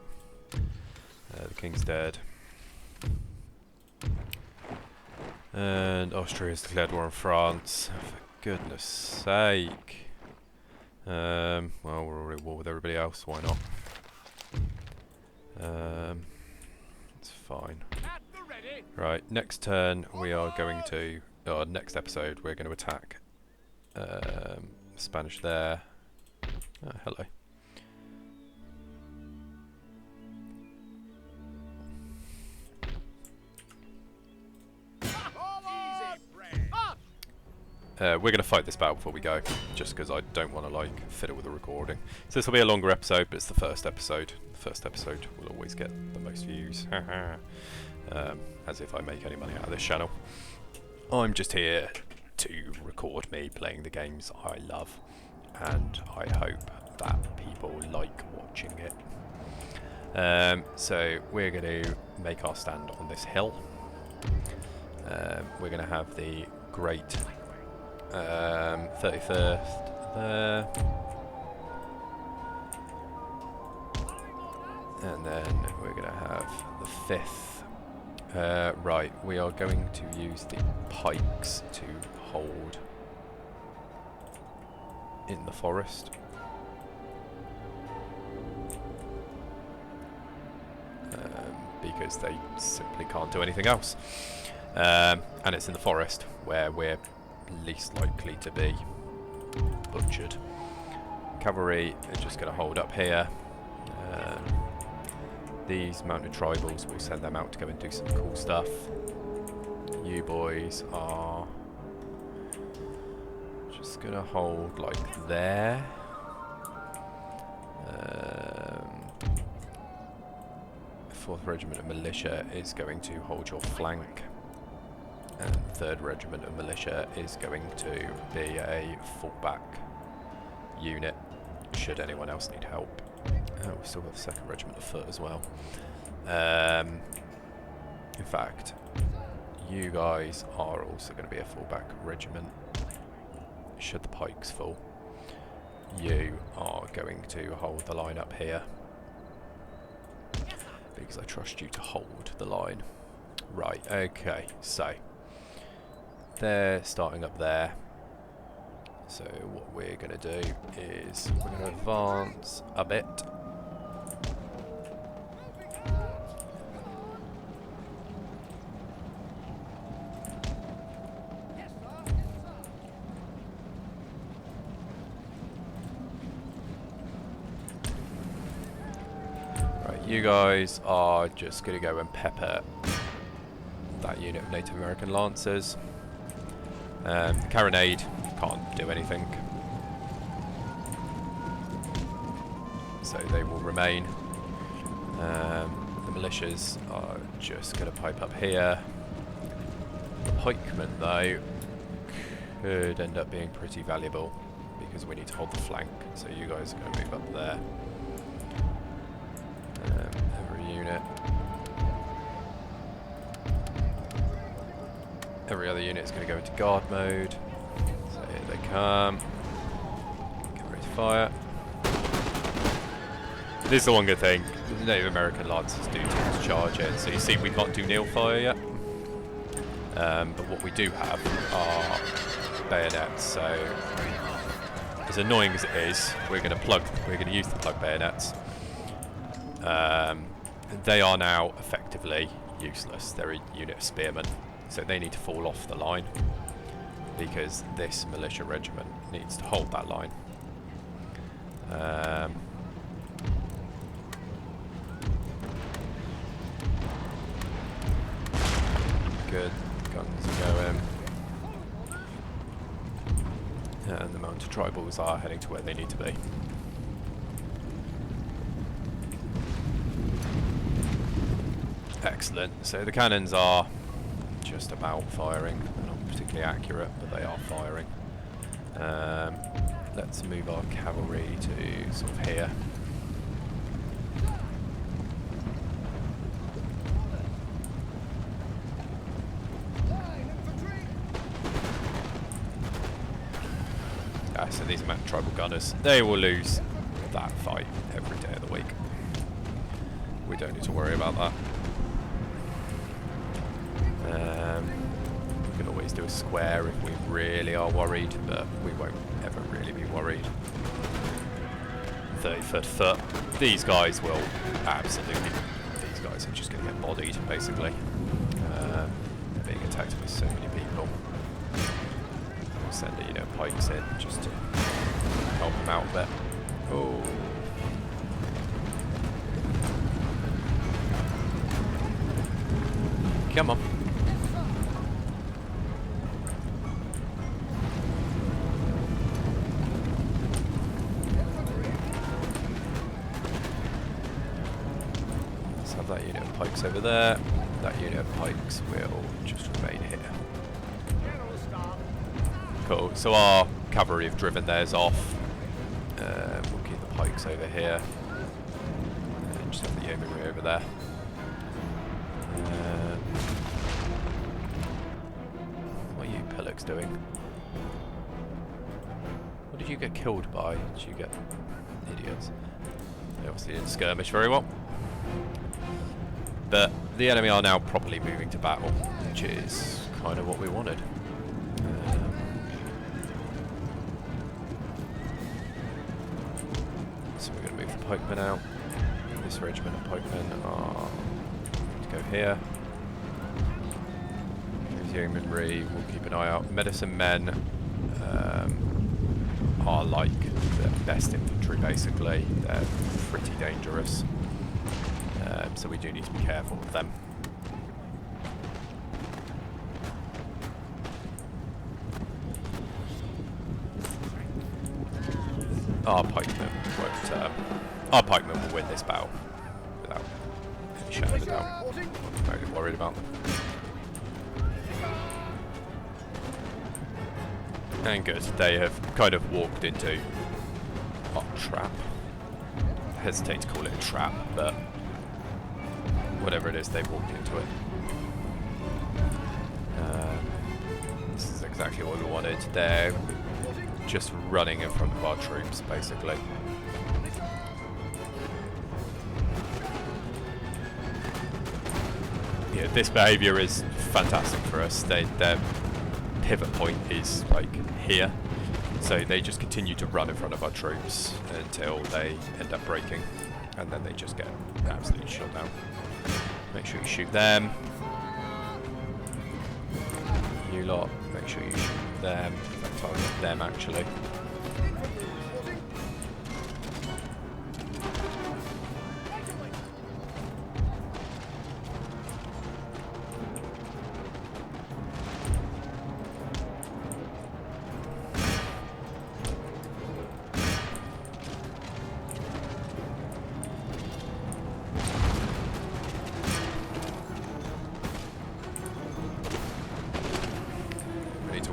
the king's dead. And Austria's declared war on France. For goodness sake. Well, we're already at war with everybody else, why not? It's fine. Right, next turn we are going to, or next episode we're going to attack Spanish there. Oh, hello. We're going to fight this battle before we go, just because I don't want to like fiddle with the recording. So this will be a longer episode, but it's the first episode. The first episode will always get the most views. As if I make any money out of this channel. I'm just here to record me playing the games I love, and I hope that people like watching it. So we're going to make our stand on this hill. We're going to have the great 31st there, and then we're going to have the 5th. Right, we are going to use the pikes to hold in the forest. Because they simply can't do anything else. And it's in the forest where we're least likely to be butchered. Cavalry are just going to hold up here. These mounted tribals, we'll send them out to go and do some cool stuff. You boys are just going to hold like there. 4th Regiment of Militia is going to hold your flank, and 3rd Regiment of Militia is going to be a fallback unit should anyone else need help. Oh, we've still got the 2nd Regiment of Foot as well. In fact, you guys are also going to be a fallback regiment should the pikes fall. You are going to hold the line up here, because I trust you to hold the line. Right, okay, so they're starting up there. So what we're going to do is we're going to advance a bit. You guys are just going to go and pepper that unit of Native American Lancers. Carronade can't do anything, so they will remain. The militias are just going to pipe up here. The pikemen, though, could end up being pretty valuable because we need to hold the flank, so you guys are going to move up there. Every other unit is going to go into guard mode. So here they come. Get ready to fire. This is the one good thing. The Native American Lancers do tend to charge in. So you see we've not do nail fire yet. But what we do have are bayonets. So as annoying as it is, we're going to use the plug bayonets. They are now effectively useless. They're a unit of spearmen, so they need to fall off the line because this militia regiment needs to hold that line. Good, guns are going. And the mounted tribals are heading to where they need to be. Excellent. So the cannons are just about firing. They're not particularly accurate, but they are firing. Let's move our cavalry to sort of here. So these are tribal gunners. They will lose that fight every day of the week. We don't need to worry about that. We can always do a square if we really are worried, but we won't ever really be worried. 30 foot. These guys will absolutely. These guys are just going to get bodied, basically. They're being attacked by so many people. We'll send a, pikes in just to help them out a bit. Oh. Come on. Let's have that unit of pikes over there. That unit of pikes will just remain here. Cool. So our cavalry have driven theirs off. We'll keep the pikes over here. And just have the yeomanry over there. What are you pillocks doing? What did you get killed by? Did you get idiots? They obviously didn't skirmish very well. But the enemy are now properly moving to battle, which is kind of what we wanted. So we're going to move the pikemen out. This regiment of pikemen are to go here. Yeomanry, we'll keep an eye out. Medicine men are like the best infantry, basically. They're pretty dangerous. So we do need to be careful with them. Our pikemen won't. Our pikemen will win this battle without any shadow of a doubt. I'm not really worried about them. And good, they have kind of walked into our trap. I hesitate to call it a trap, but whatever it is, they've walked into it. This is exactly what we wanted. They're just running in front of our troops, basically. Yeah, this behaviour is fantastic for us. Their pivot point is like here, so they just continue to run in front of our troops until they end up breaking, and then they just get absolutely shut down. Make sure you shoot them. You lot, make sure you shoot them. In fact, target them actually.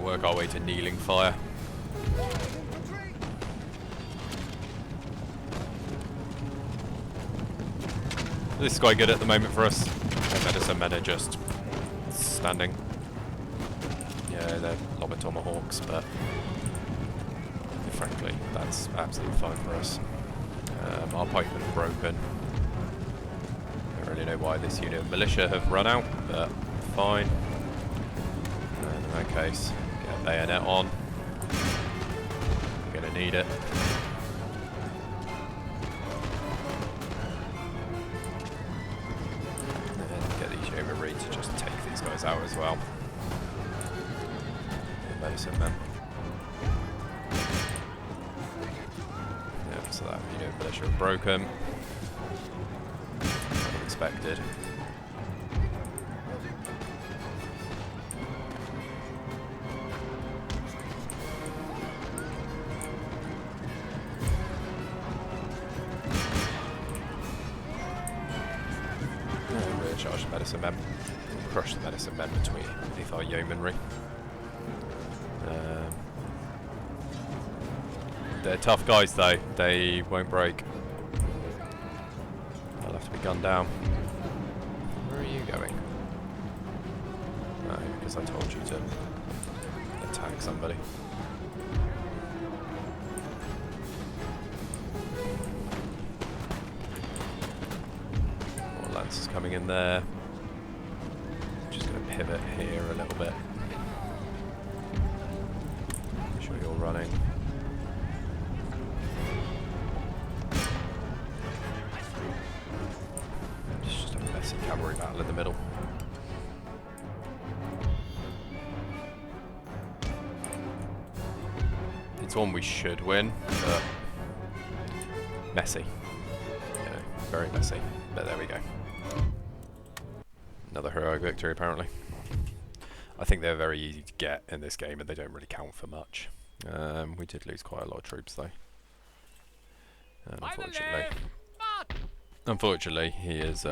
Work our way to kneeling fire. This is quite good at the moment for us. The medicine men are just standing. Yeah, they're lobbing tomahawks, but frankly, that's absolutely fine for us. Our pikemen are broken. Don't really know why this unit of militia have run out, but fine. And in that case, get a bayonet on. We're gonna need it. And get these yeomanry to just take these guys out as well. Medicine men. Yeah, so that unit of militia are broken. Unexpected. Charge the medicine men. Crush the medicine men beneath our yeomanry. They're tough guys though, they won't break. They'll have to be gunned down. Where are you going? No, because I told you to attack somebody. More lancers coming in there. Just going to pivot here a little bit. Make sure you're running. Cavalry battle in the middle. It's one we should win, but messy. You know, very messy. But there we go. Another heroic victory, apparently. I think they're very easy to get in this game, and they don't really count for much. We did lose quite a lot of troops, though. Unfortunately, he is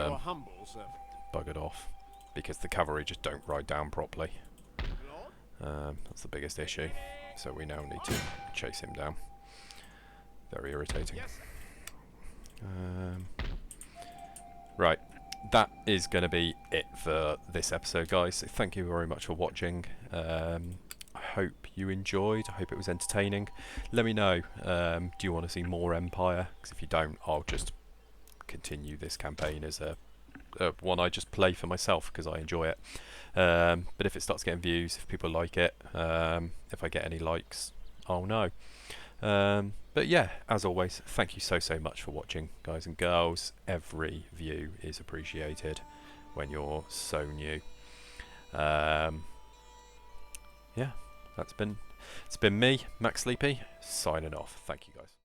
buggered off because the cavalry just don't ride down properly. That's the biggest issue. So we now need to chase him down. Very irritating. Right, that is going to be it for this episode, guys. So thank you very much for watching. I hope you enjoyed. I hope it was entertaining. Let me know. Do you want to see more Empire? Because if you don't, I'll just continue this campaign as a one I just play for myself because I enjoy it. But if it starts getting views, if people like it, if I get any likes, I'll know. But yeah, as always, thank you so much for watching, guys and girls. Every view is appreciated when you're so new. Yeah, it's been me, Max Sleepy, signing off. Thank you, guys.